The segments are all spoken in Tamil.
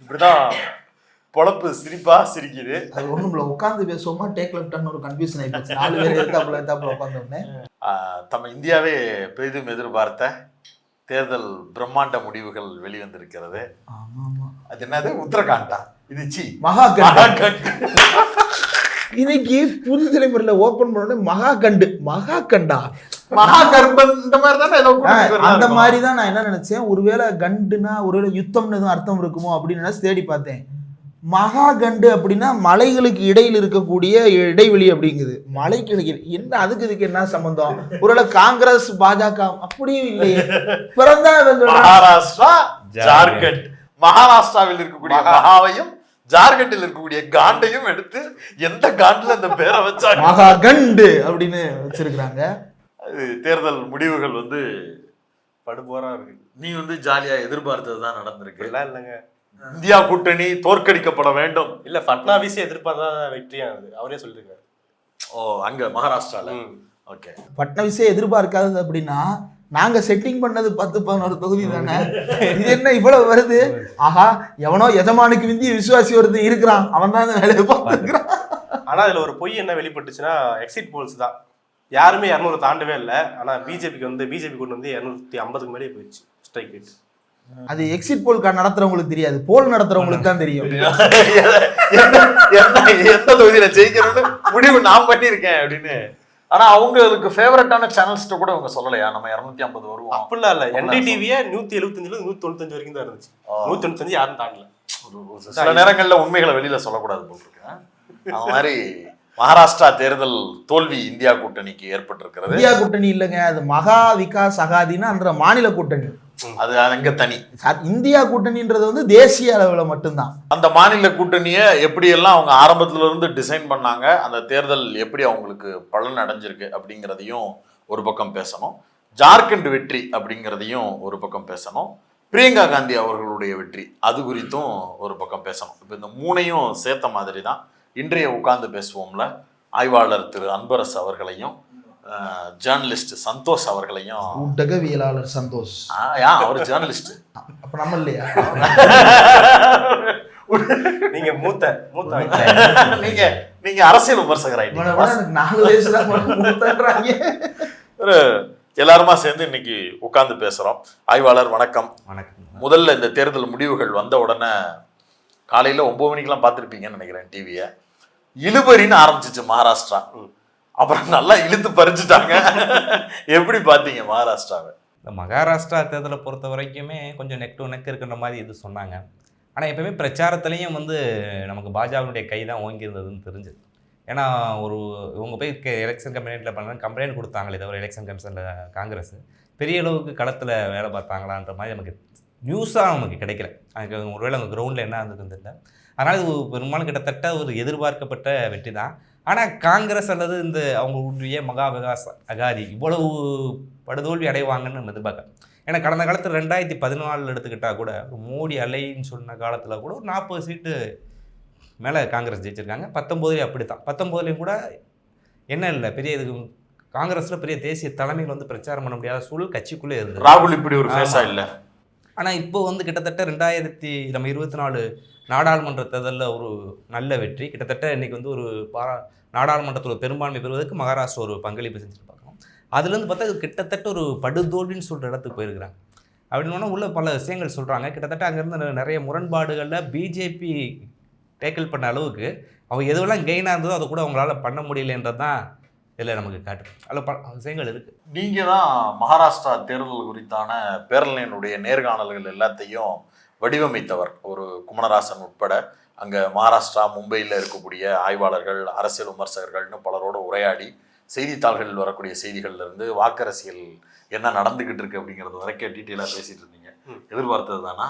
இப்படிதான் பொழப்பு சிரிப்பா சிரிக்குது. அது ஒண்ணுல உட்காந்து பேசுவோமா டேக் லெஃப்ட்னு ஒரு கன்ஃபியூஷன் ஆயிடுச்சு. 4 பேர் எத்தாப்புல உட்காந்தோடனே நம்ம இந்தியாவே பெரிதும் எதிர்பார்த்த தேர்தல் பிரம்மாண்ட முடிவுகள் வெளிவந்திருக்கிறது. அது என்னது? உத்தரகாண்டா இது சி மகாகண்ட். இன்னைக்கு புது தலைமுறையில ஓபன் பண்ணோட மகாகண்ட் மகாகண்டா மகாகர்பன் இந்த மாதிரி தானே அந்த மாதிரி தான் நான் என்ன நினைச்சேன். ஒருவேளை கண்டுனா ஒருவேளை யுத்தம்னு எதுவும் அர்த்தம் இருக்குமோ அப்படின்னு நினைச்சு தேடி பார்த்தேன். மகாகண்டு அப்படின்னா மலைகளுக்கு இடையில் இருக்கக்கூடிய இடைவெளி அப்படிங்குது. மலைக்கு இடையில் என்ன, அதுக்கு இதுக்கு என்ன சம்பந்தம்? ஒருவேளை காங்கிரஸ் பாஜக அப்படியும் இல்லையே. பிறந்தா மகாராஷ்டிரா ஜார்க்கண்ட், மகாராஷ்டிராவில் இருக்கக்கூடிய மகாவையும் ஜார்க்கண்டில் இருக்கக்கூடிய காண்டையும் எடுத்து எந்த காண்டுல அந்த பேரை வச்சாங்க மகாகண்டு அப்படின்னு வச்சிருக்காங்க. அது தேர்தல் முடிவுகள் படுபோரா இருக்கு. நீ ஜாலியா எதிர்பார்த்ததுதான் நடந்திருக்கு. இல்லைங்க, இந்தியா கூட்டணி தோற்கடிக்கப்பட வேண்டும். இல்ல பட்னாவிஸே எதிர்பார்த்தா வெற்றியானது அவரே சொல்லிருக்காரு. ஓ, அங்க மகாராஷ்டிரால. ஓகே, பட்னாவிஸே எதிர்பார்க்காதது அப்படின்னா நாங்க செட்டிங் பண்ணது 10-11 தொகுதி தானே. இது என்ன இவ்வளவு வருது? ஆஹா, எவனோ எஜமானுக்கு விந்திய விசுவாசி வருது இருக்கிறான், அவன் தான் வேலையை பார்த்துக்கிறான். ஆனா அதுல ஒரு பொய் என்ன வெளிப்பட்டுச்சுன்னா, எக்ஸிட் போல்ஸ் தான். யாருமே 200 தாண்டவே இல்லை. ஆனா பிஜேபிக்கு பிஜேபி கொண்டு 250க்கு மேலே போயிடுச்சு ஸ்ட்ரைக் ரேட். அது எக்ஸிட் போல் நடத்துறவங்களுக்கு தெரியாது, போல் நடத்துறவங்களுக்கு தான் தெரியும். எந்த தொகுதியில ஜெயிக்கணும்னு முடிவு நான் பண்ணிருக்கேன் அப்படின்னு. ஆனா அவங்களுக்கு ஃபேவரட்டான சேனல்ஸ்ட கூட அவங்க சொல்லலையா நம்ம 250 வருவோம் அப்படிலாம் இல்ல. NDTV 175ல 195 வரைக்கும் தான் இருந்துச்சு. 195 யாரும் தாண்டல. சில நேரங்கள்ல உண்மைகளை வெளியில சொல்லக்கூடாது போல் இருக்கு. அந்த மாதிரி மகாராஷ்டிரா தேர்தல் தோல்வி இந்தியா கூட்டணிக்கு ஏற்பட்டிருக்கிறது. இந்தியா கூட்டணி இல்லைங்க, அது மகா விகாஸ் அகாதின்னு அந்த மாநில கூட்டணி. அது அங்க தனி. இந்தியா கூட்டணின்றது தேசிய அளவுல மட்டும்தான். அந்த மாநில கூட்டணியை எப்படி எல்லாம் அவங்க ஆரம்பத்துல இருந்து டிசைன் பண்ணாங்க, அந்த தேர்தல் எப்படி அவங்களுக்கு பலன் அடைஞ்சிருக்கு அப்படிங்கிறதையும் ஒரு பக்கம் பேசணும். ஜார்க்கண்ட் வெற்றி அப்படிங்கிறதையும் ஒரு பக்கம் பேசணும். பிரியங்கா காந்தி அவர்களுடைய வெற்றி அது குறித்தும் ஒரு பக்கம் பேசணும். இப்போ இந்த மூணையும் சேர்த்த மாதிரி தான் இன்றைய உட்கார்ந்து பேசுவோம்ல ஆய்வாளர் திரு அன்பரசு அவர்களையும் ஜேர்னலிஸ்ட் சந்தோஷ் அவர்களையும். ஊடகவியலாளர் சந்தோஷ் அவர் ஜேர்னலிஸ்ட். அப்ப நம்ம இல்லையா? நீங்க மூத்த நீங்க அரசியல் விமர்சகர் ஆயிட்டீங்க. 4 வயசுல மூத்தன்றாங்க. எல்லாருமா சேர்ந்து இன்னைக்கு உட்கார்ந்து பேசுறோம். ஆய்வாளர் வணக்கம். வணக்கம். முதல்ல இந்த தேர்தல் முடிவுகள் வந்த உடனே காலையில 9 மணிக்கெல்லாம் பார்த்துருப்பீங்கன்னு நினைக்கிறேன் டிவியை. இழுபறின்னு ஆரம்பிச்சிச்சு மகாராஷ்டிரா. அப்புறம் நல்லா இழுத்து பறிச்சுட்டாங்க. எப்படி பார்த்தீங்க மகாராஷ்டிராவை? இந்த மகாராஷ்டிரா தேர்தலை பொறுத்த வரைக்குமே கொஞ்சம் நெக் டு நெக் இருக்கிற மாதிரி இது சொன்னாங்க. ஆனால் எப்பவுமே பிரச்சாரத்துலேயும் நமக்கு பாஜகவுடைய கை தான் ஓங்கியிருந்ததுன்னு தெரிஞ்சுது. ஏன்னா இவங்க போய் எலெக்ஷன் கம்பெனியில் கம்ப்ளைண்ட் கொடுத்தாங்களே தவிர எலெக்ஷன் கமிஷனில் காங்கிரஸ் பெரிய அளவுக்கு களத்தில் வேலை பார்த்தாங்களான்ற மாதிரி நமக்கு நியூஸாக நமக்கு கிடைக்கல. அதுக்கு ஒருவேளை அவங்க கிரவுண்டில் என்ன இருந்ததுன்னு தெரியல. அதனால் இது பெரும்பாலும் கிட்டத்தட்ட ஒரு எதிர்பார்க்கப்பட்ட வெற்றி தான். ஆனால் காங்கிரஸ் அல்லது இந்த அவங்களுடைய மகா விகாஸ் அகாதி இவ்வளவு படுதோல்வி அடைவாங்கன்னு நம்ம எதிர்பார்க்க. ஏன்னா கடந்த காலத்தில் 2014 எடுத்துக்கிட்டால் கூட மோடி அலைன்னு சொன்ன காலத்தில் கூட ஒரு 40 சீட்டு மேலே காங்கிரஸ் ஜெயிச்சிருக்காங்க. 19 அப்படி தான். 19 கூட என்ன இல்லை பெரிய இது காங்கிரஸில் பெரிய தேசிய தலைமையில் பிரச்சாரம் பண்ண முடியாத சூழல் கட்சிக்குள்ளே இருந்தது. ராகுல் இப்படி ஒரு ஃபேஸா இல்லை. ஆனால் இப்போ கிட்டத்தட்ட 2024 நாடாளுமன்ற தேர்தலில் ஒரு நல்ல வெற்றி. கிட்டத்தட்ட இன்றைக்கி ஒரு நாடாளுமன்றத்தில் பெரும்பான்மை பெறுவதற்கு மகாராஷ்டிரா ஒரு பங்களிப்பு செஞ்சுட்டு பார்க்கணும். அதுலேருந்து பார்த்தா இது கிட்டத்தட்ட ஒரு படுதோல்வின்னு சொல்கிற இடத்துக்கு போயிருக்கிறாங்க. அப்படின்னா உள்ள பல விஷயங்கள் சொல்கிறாங்க. கிட்டத்தட்ட அங்கேருந்து நிறைய முரண்பாடுகளில் பிஜேபி டேக்கிள் பண்ண அளவுக்கு அவங்க எதுவெல்லாம் கெயினாக இருந்ததோ அதை கூட அவங்களால பண்ண முடியலன்றது தான் இதில் நமக்கு காட்டு. அதில் பல விஷயங்கள் இருக்குது. நீங்கள் தான் மகாராஷ்டிரா தேர்தல் குறித்தான பேரலையினுடைய நேர்காணல்கள் எல்லாத்தையும் வடிவமைத்தவர். ஒரு குமணராசன் உட்பட அங்கே மகாராஷ்டிரா மும்பையில் இருக்கக்கூடிய ஆய்வாளர்கள் அரசியல் விமர்சகர்கள்னு பலரோடு உரையாடி செய்தித்தாள்களில் வரக்கூடிய செய்திகள்லேருந்து வாக்கரசியல் என்ன நடந்துக்கிட்டு இருக்கு அப்படிங்கிறது வரைக்கும் டீட்டெயிலாக பேசிகிட்டு இருந்தீங்க. எதிர்பார்த்தது தானா?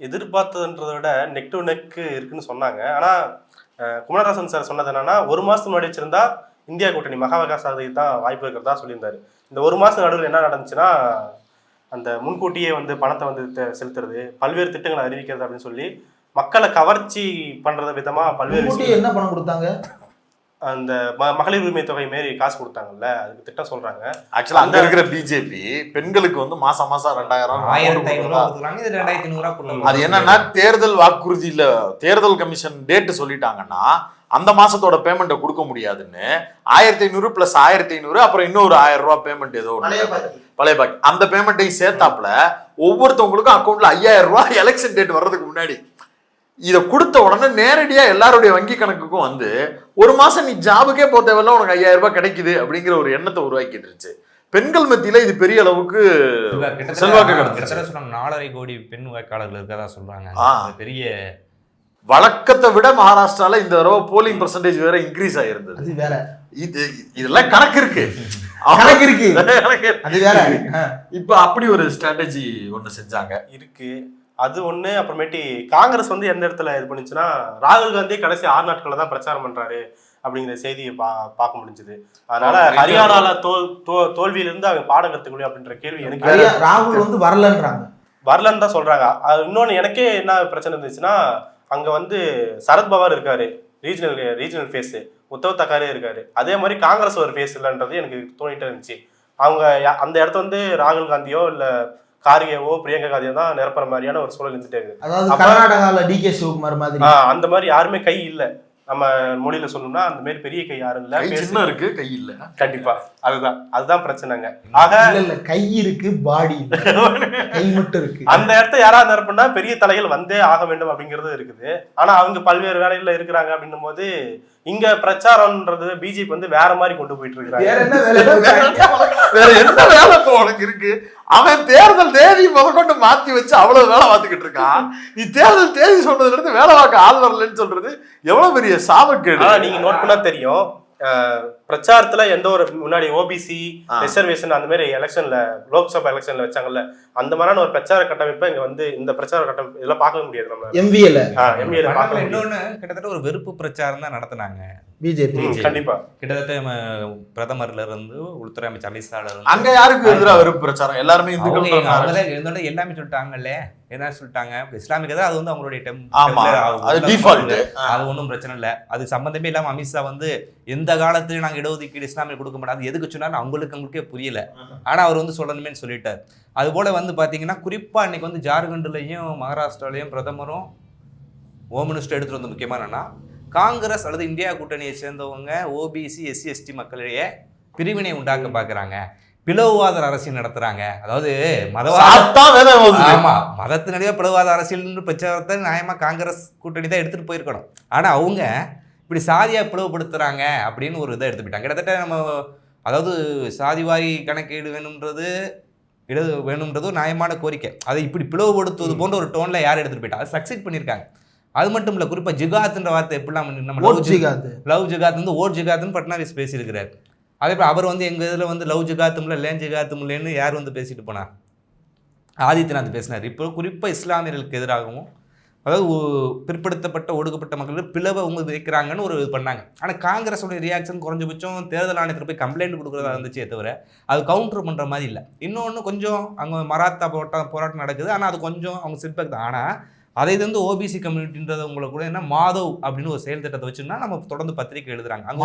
எதிர்பார்த்ததுன்றதை விட நெக் டு நெக் இருக்குன்னு சொன்னாங்க. ஆனால் குமரராசன் சார் சொன்னது என்னன்னா, 1 மாதத்துக்கு முன்னாடி வச்சிருந்தா இந்தியா கூட்டணி மகா விகாஸ் ஆகி தான் வாய்ப்பு இருக்கிறதா சொல்லியிருந்தாரு. இந்த 1 மாதம் நடுவில் என்ன நடந்துச்சுன்னா, அந்த முன்கூட்டியே பணத்தை செலுத்துறது, பல்வேறு திட்டங்களை அறிவிக்கிறது அப்படின்னு சொல்லி மக்களை கவர்ச்சி பண்றத விதமா பல்வேறு என்ன பணம் கொடுத்தாங்க. அந்த மகளிர் உரிமை தொகை மாரி காசு கொடுத்தாங்கல்ல, அதுக்கு திட்டம் சொல்றாங்க. ஆக்சுவலா அங்க இருக்கிற பிஜேபி பெண்களுக்கு வந்து மாசம் 2000 1500 கொடுக்குறாங்க, இது 2500 கொடுத்தாங்க. அது என்னன்னா தேர்தல் வாக்குறுதியில தேர்தல் கமிஷன் டேட் சொல்லிட்டாங்கன்னா அந்த மாசத்தோட பேமெண்ட்டை கொடுக்க முடியாதுன்னு 1500 பிளஸ் 1500 அப்புறம் இன்னொரு 1000 ரூபாய் பேமெண்ட் ஏதோ பழைய பாக்கி அந்த பேமெண்ட்டையும் சேர்த்தாப்புல ஒவ்வொருத்தவங்களுக்கும் அக்கௌண்ட்ல 5000 ரூபாய் எலெக்ஷன் டேட் வர்றதுக்கு முன்னாடி இதை கொடுத்த உடனே நேரடியா எல்லாருடைய வங்கி கணக்குக்கும் வந்து ஒரு மாசம் நீ ஜாபுக்கே போக தேவையில்ல உனக்கு 5000 ரூபாய் கிடைக்குது அப்படிங்கிற ஒரு எண்ணத்தை உருவாக்கிட்டு இருந்துச்சு. பெண்கள் மத்தியில இது பெரிய அளவுக்கு செல்வாக்கு கிடைச்சிச்சு. 4.5 கோடி பெண் வாக்காளர்கள் இருக்கதா சொல்றாங்க. பெரிய வழக்கத்தை விட மகாராஷ்டிரால இந்த தடவை போலிங் பெர்சன்டேஜ் வேற இன்க்ரீஸ் ஆயிருந்தது. அது வேற, இதெல்லாம் கணக்கு இருக்கு அது வேற. இப்ப அப்படி ஒரு ஸ்ட்ராட்டஜி ஒண்ணு செஞ்சாங்க இருக்கு. அது ஒண்ணு. அப்புறமேட்டி காங்கிரஸ் வந்து எந்த இடத்துல இது பண்ணுச்சுன்னா, ராகுல் காந்தி கடைசி 6 நாட்கள்ல தான் பிரச்சாரம் பண்றாரு அப்படிங்கிற செய்தியை பார்க்க முடிஞ்சது. அதனால ஹரியானால தோல்வியிலிருந்து அவங்க பாடம் கத்துக்கணும் அப்படின்ற கேள்வி எனக்கு. ராகுல் வந்து வரலன்னு தான் சொல்றாங்க. இன்னொன்னு எனக்கே என்ன பிரச்சனை இருந்துச்சுன்னா, அங்க வந்து சரத்பவார் இருக்காரு, ரீஜனல் ஃபேஸ், உத்தவ் தக்காரே இருக்காரு. அதே மாதிரி காங்கிரஸ் ஒரு ஃபேஸ் இல்லைன்றது எனக்கு தோணிட்டே இருந்துச்சு. அவங்க அந்த இடத்த வந்து ராகுல் காந்தியோ இல்ல கார்கேவோ பிரியங்கா காந்தியோ தான் நிரப்புற மாதிரியான ஒரு சூழல் இருந்துட்டே இருக்கு. அதாவது கர்நாடகால டிகே சிவகுமார் மாதிரி அந்த மாதிரி யாருமே கை இல்ல. நம்ம மொழியில சொல்லணும்னா அந்த மாதிரி பெரிய கை யாரும் இல்ல, சின்ன இருக்கு, கை இல்ல. கண்டிப்பா அதுதான் பிரச்சனைங்க. ஆக இல்ல, கை இருக்கு, பாடி கை மட்டும் இருக்கு. அந்த இடத்த யாராவது நிரப்புனா பெரிய தலைகள் வந்தே ஆக வேண்டும் அப்படிங்கிறது இருக்குது. ஆனா அவங்க பல்வேறு வேலைகள்ல இருக்கிறாங்க அப்படின்னும் போது இங்க பிரச்சாரம்ன்றது பிஜேபி வந்து வேற மாதிரி கொண்டு போயிட்டு இருக்காங்க. வேற என்ன வேலை உனக்கு இருக்கு? அவன் தேர்தல் தேதி முதற்கொண்டு மாத்தி வச்சு அவ்வளவு வேலை பார்த்துக்கிட்டு இருக்கான். நீ தேர்தல் தேதி சொன்னதுல இருந்து வேலை பார்க்க ஆள் வரலன்னு சொல்றது எவ்வளவு பெரிய சாபக்கேடு. நீங்க நோட் பண்ணா தெரியும், பிரச்சாரத்துல எந்த ஒரு முன்னாடி ஓபிசி ரிசர்வேஷன் அந்த மாதிரி எலெக்ஷன்ல லோக்சபா எலெக்ஷன்ல வச்சாங்கல்ல, அந்த மாதிரியான ஒரு பிரச்சார கட்டமைப்பை இங்க வந்து இந்த பிரச்சார கட்டமைப்பு இதெல்லாம் பார்க்க முடியாது. நம்ம எம்பிஏல இன்னொன்னு கிட்டத்தட்ட ஒரு வெறுப்பு பிரச்சாரம் தான் நடத்தினாங்க பிஜேபி. கண்டிப்பா கிட்டத்தட்ட பிரதமர்ல இருந்து உள்துறை அமைச்சர் அமித்ஷால இருந்து அங்க யாருக்கு எதிராக வெறுப்பு பிரச்சாரம்? எல்லாருமே இந்துக்கள் எல்லாமே சொல்லிட்டாங்கல்ல. என்ன சொல்லிட்டாங்க, இஸ்லாமிக் அது வந்து அவங்களுடைய அது ஒன்றும் பிரச்சனை இல்லை, அது சம்பந்தமே இல்லாம அமித்ஷா வந்து எந்த காலத்துலயும் நாங்க இடஒதுக்கீடு இஸ்லாமிய கொடுக்க மாட்டோம், எதுக்கு சொன்னாலும் அவங்களுக்கே புரியல. ஆனா அவர் வந்து சொல்லணுமே சொல்லிட்டார். அது போல வந்து பாத்தீங்கன்னா குறிப்பா இன்னைக்கு வந்து ஜார்க்கண்ட்லயும் மகாராஷ்டிராலையும் பிரதமரும் ஹோம் மினிஸ்டர் எடுத்துட்டு வந்து முக்கியமான என்னன்னா, காங்கிரஸ் அல்லது இந்தியா கூட்டணியை சேர்ந்தவங்க ஓபிசி எஸ்சி எஸ்டி மக்களிடையே பிரிவினை உண்டாக்க பாக்குறாங்க, பிளவுவாத அரசியல் நடத்துறாங்க. அதாவது மதத்தினுடைய பிளவுவாத அரசியல் பிரச்சாரத்தை நியாயமா காங்கிரஸ் கூட்டணி தான் எடுத்துட்டு போயிருக்கணும். ஆனா அவங்க இப்படி சாதியா பிளவுபடுத்துறாங்க அப்படின்னு ஒரு இதை எடுத்து போயிட்டாங்க. கிட்டத்தட்ட நம்ம அதாவது சாதிவாரி கணக்கீடு வேணும்ன்றது ஒரு நியாயமான கோரிக்கை. அதை இப்படி பிளவுபடுத்துவது போன்ற ஒரு டோன்ல யார் எடுத்துட்டு போயிட்டா அது சக்சீட் பண்ணியிருக்காங்க. அது மட்டும் இல்ல, குறிப்பா ஜிகாத்ன்ற வார்த்தை எப்படிலாம் நம்ம லவ் ஜிகாத் வந்து ஓட் ஜிகாத்னு பட்னாவிஸ் பேசியிருக்கிறார். அதே போல் அவர் வந்து எங்கள் இதில் வந்து லவ் ஜிகாத்தும்ல லேன் ஜிகாத்தும்லன்னு யார் வந்து பேசிட்டு போனார், ஆதித்யநாத் பேசினார். இப்போ குறிப்பாக இஸ்லாமியர்களுக்கு எதிராகவும் அதாவது பிற்படுத்தப்பட்ட ஒடுக்கப்பட்ட மக்களுக்கு பிளவை அவங்க வைக்கிறாங்கன்னு ஒரு இது பண்ணாங்க. ஆனால் காங்கிரஸோட ரியாக்ஷன் குறைஞ்சபட்சம் தேர்தல் ஆணையத்தில் போய் கம்ப்ளைண்ட் கொடுக்குறதா இருந்துச்சே தவிர அது கவுண்டர் பண்ணுற மாதிரி இல்லை. இன்னொன்று கொஞ்சம் அங்கே மராத்தா போராட்டம் நடக்குது, ஆனால் அது கொஞ்சம் அவங்க சிற்பக் தான். ஆனால் அதை வந்து ஓபிசி கம்யூனிட்டின்றது உங்களை கூட என்ன மாதவ் அப்படின்னு ஒரு செயல் திட்டத்தை வச்சுன்னா நம்ம தொடர்ந்து பத்திரிகை எழுதுறாங்க. அங்கே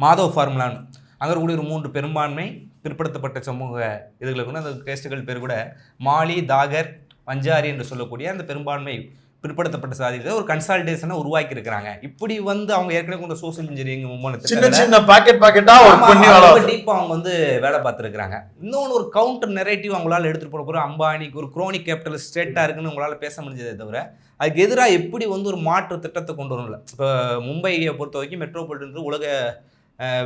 மாதவ் ஃபார்முலான்னு அங்கே இருக்கக்கூடிய ஒரு 3 பெரும்பான்மை பிற்படுத்தப்பட்ட சமூக இதுகளுக்கு அந்த கேஸ்டுகள் பேர் கூட மாலி, தாகர், வஞ்சாரி என்று சொல்லக்கூடிய அந்த பெரும்பான்மை பிற்படுத்தப்பட்ட சாதிகளை ஒரு கன்சால்டேஷனை உருவாக்கி இருக்கிறாங்க. இப்படி வந்து அவங்க ஏற்கனவே கொண்ட சோசியல் இன்ஜினியரிங் அவங்க வந்து வேலை பார்த்துருக்காங்க. இன்னொன்று ஒரு கவுண்டர் நெரேட்டிவ் அவங்களால எடுத்துட்டு போகிற அம்பானிக்கு ஒரு குரோனிக் கேபிட்டல் ஸ்டேட்டாக இருக்குன்னு உங்களால் பேச முடிஞ்சதே தவிர அதுக்கு எதிராக எப்படி வந்து ஒரு மாற்று திட்டத்தை கொண்டு வரல. இப்போ மும்பையை பொறுத்த வரைக்கும் மெட்ரோபாலிட்டன்றது உலக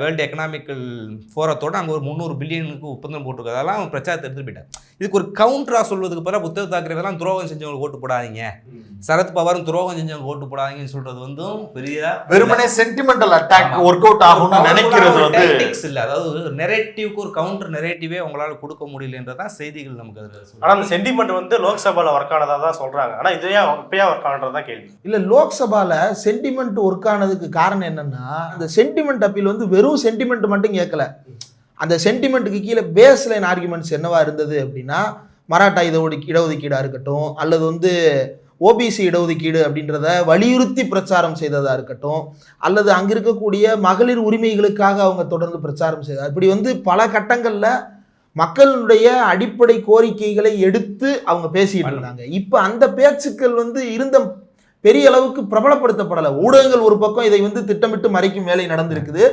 வேர்ல்டு எக்கனாமிக்கல் ஃபோரத்தோட அங்கே ஒரு 300 பில்லியனுக்கு ஒப்பந்தம் போட்டிருக்கு. அதெல்லாம் பிரச்சாரத்தை எடுத்துட்டு போயிட்டாங்க. இதுக்கு ஒரு கவுண்டரா சொல்வதுக்கு பிறகு உத்தவ் தாக்கரேவெல்லாம் துரோகம் செஞ்சவங்களுக்கு ஓட்டு போடாதீங்க, சரத்பவாரும் துரோகம் செஞ்சவங்க ஓட்டு போடாதீங்கன்னு சொல்றது வந்து பெரிய வெறுமனே சென்டிமெண்டல் அட்டாக் ஒர்க் அவுட் ஆகும்னு நினைக்கிறது வந்து இல்லை. அதாவது நெரேட்டிவ்க்கு ஒரு கவுண்டர் நெரேட்டிவே உங்களால் கொடுக்க முடியலன்றதான் செய்திகள் நமக்கு அதில். ஆனால் அந்த சென்டிமெண்ட் வந்து லோக்சபால ஒர்க் ஆனதாக தான் சொல்றாங்க. ஆனால் இதையா இப்பயா ஒர்க் ஆனதான் கேள்வி. இல்லை, லோக்சபால சென்டிமெண்ட் ஒர்க் ஆனதுக்கு காரணம் என்னன்னா, அந்த சென்டிமெண்ட் அப்பீல் வந்து வெறும் சென்டிமெண்ட் மட்டும் கேட்கல. அந்த சென்டிமெண்ட்டுக்கு கீழே பேஸ் லைன் ஆர்குமெண்ட்ஸ் என்னவா இருந்தது அப்படின்னா, மராட்டா இடஒதுக்கீடாக இருக்கட்டும், அல்லது வந்து ஓபிசி இடஒதுக்கீடு அப்படின்றத வலியுறுத்தி பிரச்சாரம் செய்ததா இருக்கட்டும், அல்லது அங்க இருக்கக்கூடிய மகளிர் உரிமைகளுக்காக அவங்க தொடர்ந்து பிரச்சாரம் செய்தார். இப்படி வந்து பல கட்டங்கள்ல மக்களுடைய அடிப்படை கோரிக்கைகளை எடுத்து அவங்க பேசிட்டு இருந்தாங்க. இப்ப அந்த பேச்சுக்கள் வந்து இருந்த பெரிய அளவுக்கு பிரபலப்படுத்தப்படலை. ஊடகங்கள் ஒரு பக்கம் இதை வந்து திட்டமிட்டு மறைக்கும் வேலை நடந்திருக்குது.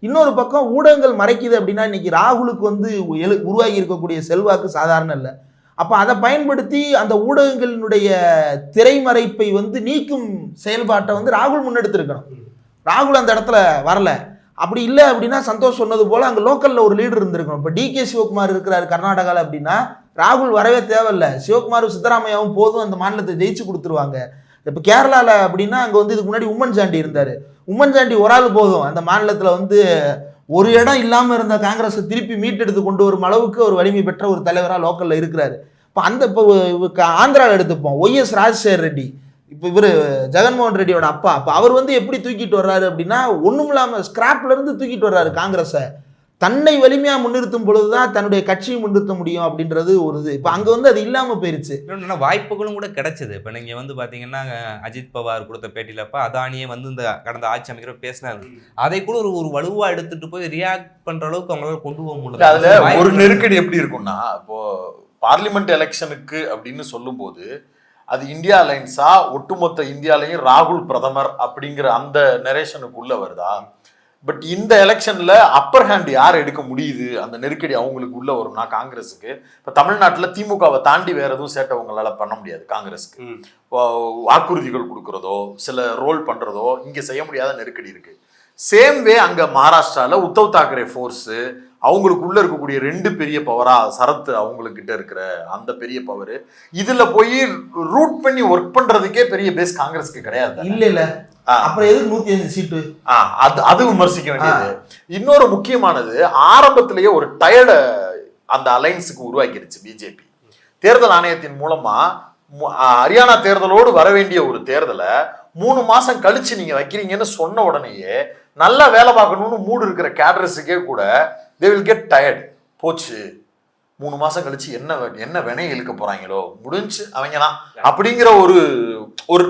இன்னொரு பக்கம் ஊடகங்கள் மறைக்குது அப்படின்னா இன்னைக்கு ராகுலுக்கு வந்து உருவாகி இருக்கக்கூடிய செல்வாக்கு சாதாரண இல்லை. அப்ப அதை பயன்படுத்தி அந்த ஊடகங்களினுடைய திரைமறைப்பை வந்து நீக்கும் செயல்பாட்டை வந்து ராகுல் முன்னெடுத்திருக்கணும். ராகுல் அந்த இடத்துல வரல. அப்படி இல்லை அப்படின்னா சந்தோஷ் சொன்னது போல அங்கே லோக்கல்ல ஒரு லீடர் இருந்திருக்கணும். இப்போ டிகே சிவகுமார் இருக்கிறாரு கர்நாடகாவில் அப்படின்னா ராகுல் வரவே தேவையில்லை. சிவகுமாரும் சித்தராமையாவும் போதும் அந்த மாநிலத்தை ஜெயிச்சு கொடுத்துருவாங்க. இப்போ கேரளாவில் அப்படின்னா அங்கே வந்து இதுக்கு முன்னாடி உம்மன் சாண்டி இருந்தார். உம்மன் சாண்டி ஒரு ஆள் போதும் அந்த மாநிலத்தில் வந்து ஒரு இடம் இல்லாமல் இருந்த காங்கிரஸை திருப்பி மீட்டெடுத்து கொண்டு வரும் அளவுக்கு ஒரு வலிமை பெற்ற ஒரு தலைவராக லோக்கலில் இருக்கிறாரு. இப்போ ஆந்திராவில் எடுத்துப்போம், ஒய்எஸ் ராஜசேகர் ரெட்டி, இப்போ இவர் ஜெகன்மோகன் ரெட்டியோட அப்பா. அப்போ அவர் வந்து எப்படி தூக்கிட்டு வர்றாரு அப்படின்னா ஒன்றும் இல்லாமல் ஸ்கிராப்ல இருந்து தூக்கிட்டு வர்றாரு காங்கிரஸை. தன்னை வலிமையாக முன்னிறுத்தும் பொழுதுதான் தன்னுடைய கட்சியை முன்னிறுத்த முடியும் அப்படின்றது ஒரு இது. இப்போ அங்கே வந்து அது இல்லாமல் போயிருச்சு. வாய்ப்புகளும் கூட கிடைச்சது. இப்போ நீங்கள் வந்து பார்த்தீங்கன்னா அஜித் பவார் கொடுத்த பேட்டியிலப்ப அதானியே வந்து இந்த கடந்த ஆட்சி அமைக்கிற பேசினாரு. அதை கூட ஒரு வலுவா எடுத்துட்டு போய் ரியாக்ட் பண்ற அளவுக்கு அவங்களால கொண்டு போக முடியல. அதுல ஒரு நெருக்கடி எப்படி இருக்கும்னா, இப்போ பார்லிமெண்ட் எலெக்ஷனுக்கு அப்படின்னு சொல்லும் போது அது இந்தியா அலைன்ஸா ஒட்டுமொத்த இந்தியாலையும் ராகுல் பிரதமர் அப்படிங்கிற அந்த நரேஷனுக்குள்ள வருதா? பட் இந்த எலெக்ஷன்ல அப்பர் ஹேண்ட் யார் எடுக்க முடியுது, அந்த நெருக்கடி அவங்களுக்கு உள்ள வரும்னா காங்கிரஸுக்கு. இப்ப தமிழ்நாட்டுல திமுகவை தாண்டி வேற எதுவும் சேட்டை அவங்களால பண்ண முடியாது காங்கிரஸுக்கு. வாக்குறுதிகள் கொடுக்கறதோ சில ரோல் பண்றதோ இங்க செய்ய முடியாத நெருக்கடி இருக்கு. சேம் வே அங்க மகாராஷ்டிரால உத்தவ் தாக்கரே ஃபோர்ஸ் அவங்களுக்குள்ள இருக்கக்கூடிய ரெண்டு பெரிய பவரா சரத் அவங்கக்கிட்ட இருக்கிற அந்த பெரிய பவர், இதுல போய் ரூட் பண்ணி ஒர்க் பண்றதுக்கே பெரிய பேஸ் காங்கிரஸுக்கு கிடையாது. இல்ல அப்புறம் எதுக்கு 105 சீட்டு? அது விமர்சிக்க வேண்டியது. இன்னொரு முக்கியமானது, ஆரம்பத்திலேயே ஒரு டயர்ட அந்த அலைன்ஸுக்கு உருவாக்கிடுச்சு பிஜேபி. தேர்தல் ஆணையத்தின் மூலமா ஹரியானா தேர்தலோடு வர வேண்டிய ஒரு தேர்தலை 3 மாசம் கழிச்சு நீங்க வைக்கிறீங்கன்னு சொன்ன உடனேயே நல்லா வேலை பார்க்கணும்னு மூடு இருக்கிற கேடரஸுக்கே கூட they will get tired. போச்சு 3 மாசம் கழிச்சு என்ன வினை இழுக்க போறாங்களோ முடிஞ்சு அவங்கதான் அப்படிங்கிற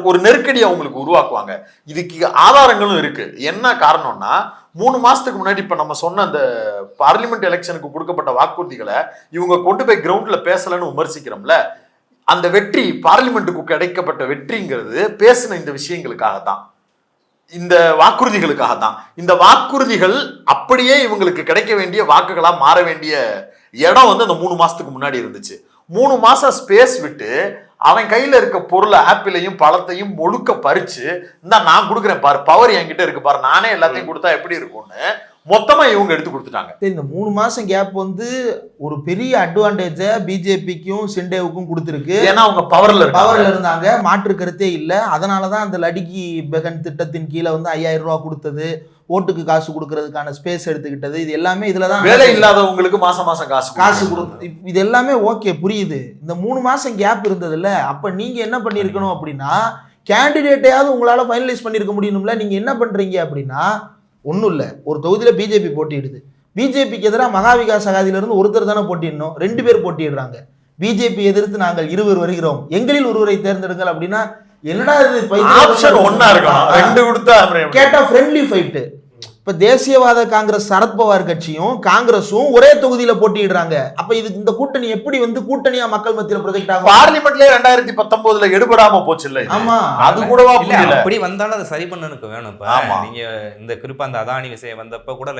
ஒரு நெருக்கடி அவங்களுக்கு உருவாக்குவாங்க. இதுக்கு ஆதாரங்களும் இருக்கு. என்ன காரணம்னா 3 மாசத்துக்கு முன்னாடி இப்ப நம்ம சொன்ன அந்த பார்லிமெண்ட் எலெக்ஷனுக்கு கொடுக்கப்பட்ட வாக்குறுதிகளை இவங்க கொண்டு போய் கிரவுண்ட்ல பேசலன்னு விமர்சிக்கிறோம்ல, அந்த வெற்றி பார்லிமெண்ட்டுக்கு கிடைக்கப்பட்ட வெற்றிங்கிறது பேசின இந்த விஷயங்களுக்காகத்தான், இந்த வாக்குறுதிகளுக்காகத்தான். இந்த வாக்குறுதிகள் அப்படியே இவங்களுக்கு கிடைக்க வேண்டிய வாக்குகளா மாற வேண்டிய இடம் வந்து அந்த 3 மாசத்துக்கு முன்னாடி இருந்துச்சு. 3 மாசம் ஸ்பேஸ் விட்டு அவன் கையில இருக்க பொருளை ஆப்பிளையும் பழத்தையும் ஒழுக்க பறிச்சு இந்த நான் கொடுக்குறேன் பாரு, பவர் என்கிட்ட இருக்கு பாரு, நானே எல்லாத்தையும் கொடுத்தா எப்படி இருக்கும்னு மொத்தமா இவங்க எடுத்து கொடுத்துட்டாங்க. இந்த 3 மாசம் கேப் வந்து ஒரு பெரிய அட்வான்டேஜை பிஜேபிக்கும் சிண்டேவுக்கும் கொடுத்துருக்கு. ஏன்னா அவங்க பவர்ல இருந்தாங்க, மாற்று கருத்தே இல்லை. அதனாலதான் அந்த லடிகி பெகன் திட்டத்தின் கீழே வந்து 5000 ரூபாய் கொடுத்தது, ஓட்டுக்கு காசு கொடுக்கறதுக்கான ஸ்பேஸ் எடுத்துக்கிட்டது, இது எல்லாமே இதுலதான். வேலை இல்லாதவங்களுக்கு மாசம் மாசம் காசு கொடுத்து இது எல்லாமே ஓகே, புரியுது. இந்த 3 மாசம் கேப் இருந்தது இல்ல, அப்ப நீங்க என்ன பண்ணிருக்கணும் அப்படின்னா கேண்டிடேட்டையாவது உங்களால ஃபைனலைஸ் பண்ணிருக்க முடியணும்ல. நீங்க என்ன பண்றீங்க அப்படின்னா ஒன்றும் இல்லை, ஒரு தொகுதியில் பிஜேபி போட்டியிடுது, பிஜேபிக்கு எதிராக மகாவிகாஸ் அகாதியிலிருந்து ஒருத்தர் தானே போட்டிடணும், 2 பேர் போட்டிடுறாங்க. பிஜேபி எதிர்த்து நாங்கள் 20 வருகிறோம், எங்களில் ஒருவரை தேர்ந்தெடுங்கள் அப்படின்னா என்னடா இது? ஆப்ஷன் ஒண்ணா இருக்கும், 2 கொடுத்தா கேட்டா ஃப்ரெண்ட்லி ஃபைட். இப்ப தேசியவாத காங்கிரஸ் சரத்பவார் கட்சியும் காங்கிரஸும் ஒரே தொகுதியில போட்டியிடுறாங்க. அப்ப இது இந்த கூட்டணி எப்படி வந்து கூட்டணியா மக்கள் மத்தியில ப்ரொஜெக்ட் ஆகும்? பார்லிமெண்ட்ல 2019 எடுபடாம போச்சு இல்ல? ஆமா, அது கூடவா புரியல. அப்படி வந்தாலும் அதை சரி பண்ணனுக்கு வேணும். இப்ப நீங்க இந்த குறிப்பா அந்த அதானி விஷயம் வந்தப்ப கூட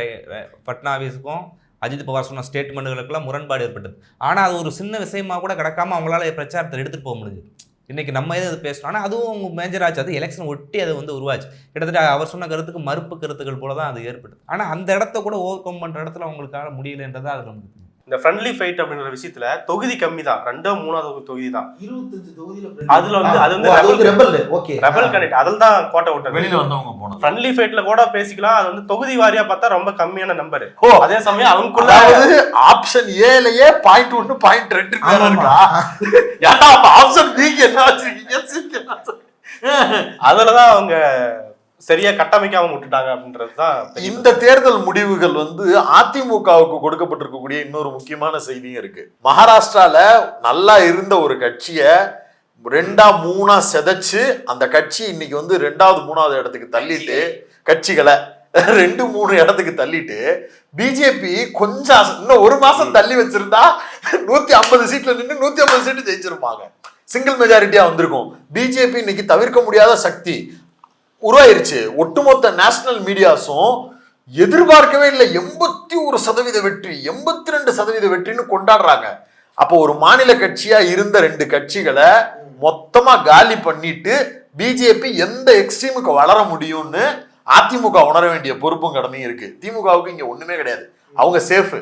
பட்னாவிஸுக்கும் அஜித் பவார் சொன்ன ஸ்டேட்மெண்ட்டுகளுக்கெல்லாம் முரண்பாடு ஏற்பட்டது. ஆனா அது ஒரு சின்ன விஷயமா கூட கிடக்காம அவங்களால பிரச்சாரத்தை எடுத்துட்டு போக முடியுது. இன்னைக்கு நம்ம எது பேசுறோம், ஆனால் அதுவும் மேஜர் ஆச்சு. அது எலெக்ஷன் ஒட்டி அது வந்து உருவாச்சு. கிட்டத்தட்ட அவர் சொன்ன கருத்துக்கு மறுப்பு கருத்துக்கள் போல தான் அது ஏற்படுது. ஆனால் அந்த இடத்த கூட ஓவர் கம் பண்ணுற இடத்துல அவங்களுக்காக முடியலன்றதா அது நமக்கு. இந்த ஃப்ரெண்ட்லி ஃபைட் அப்படின்ற விஷயத்துல தொகுதி கம்மி தான், 2 3 தொகுதி தான், 25 தொகுதியில. அதுல வந்து அது வந்து ரெபல் கனெக்ட் அதில் தான் கோட்டை விட்டது, வெளியில வந்தவங்க போனோம். ஃப்ரெண்ட்லி ஃபைட்ல கூட பேசிக்கலாம். அது வந்து தொகுதி வாரியா பார்த்தா ரொம்ப கம்மியான நம்பர். அதே சமயம் அவங்களுக்குள்ள ஆப்ஷன் ஏலயே 0.1 0.2 பேர் இருக்கா? ஏன்னா அப்ப ஆப்ஷன் பிக்கு என்ன வச்சிருக்கீங்க? அதுலதான் அவங்க சரியா கட்டமைக்காம விட்டுட்டாங்க அப்படின்றதுதான். இந்த தேர்தல் முடிவுகள் வந்து அதிமுகவுக்கு கொடுக்கப்பட்டிருக்கக்கூடிய இன்னொரு முக்கியமான செய்தியும் இருக்கு. மகாராஷ்டிரால நல்லா இருந்த ஒரு கட்சியை 2 3 செதைச்சு அந்த கட்சி இன்னைக்கு வந்து 2வது 3வது இடத்துக்கு தள்ளிட்டு கட்சிகளை 2 3 இடத்துக்கு தள்ளிட்டு பிஜேபி கொஞ்சம் இன்னும் 1 மாசம் தள்ளி வச்சிருந்தா 150 சீட்ல நின்று 150 சீட்டு ஜெயிச்சிருப்பாங்க. சிங்கிள் மெஜாரிட்டியா வந்திருக்கும். பிஜேபி இன்னைக்கு தவிர்க்க முடியாத சக்தி உருவாயிருச்சு. ஒட்டுமொத்த நேஷனல் மீடியாஸும் எதிர்பார்க்கவே இல்லை 81% வெற்றி 82% வெற்றின்னு கொண்டாடுறாங்க. அப்போ ஒரு மாநில கட்சியா இருந்த 2 கட்சிகளை மொத்தமா காலி பண்ணிட்டு பிஜேபி எந்த எக்ஸ்ட்ரீமுக்கு வளர முடியும்னு அதிமுக உணர வேண்டிய பொறுப்பும் கடமையும் இருக்கு. திமுகவுக்கு இங்க ஒண்ணுமே கிடையாது. அவங்க சேஃப்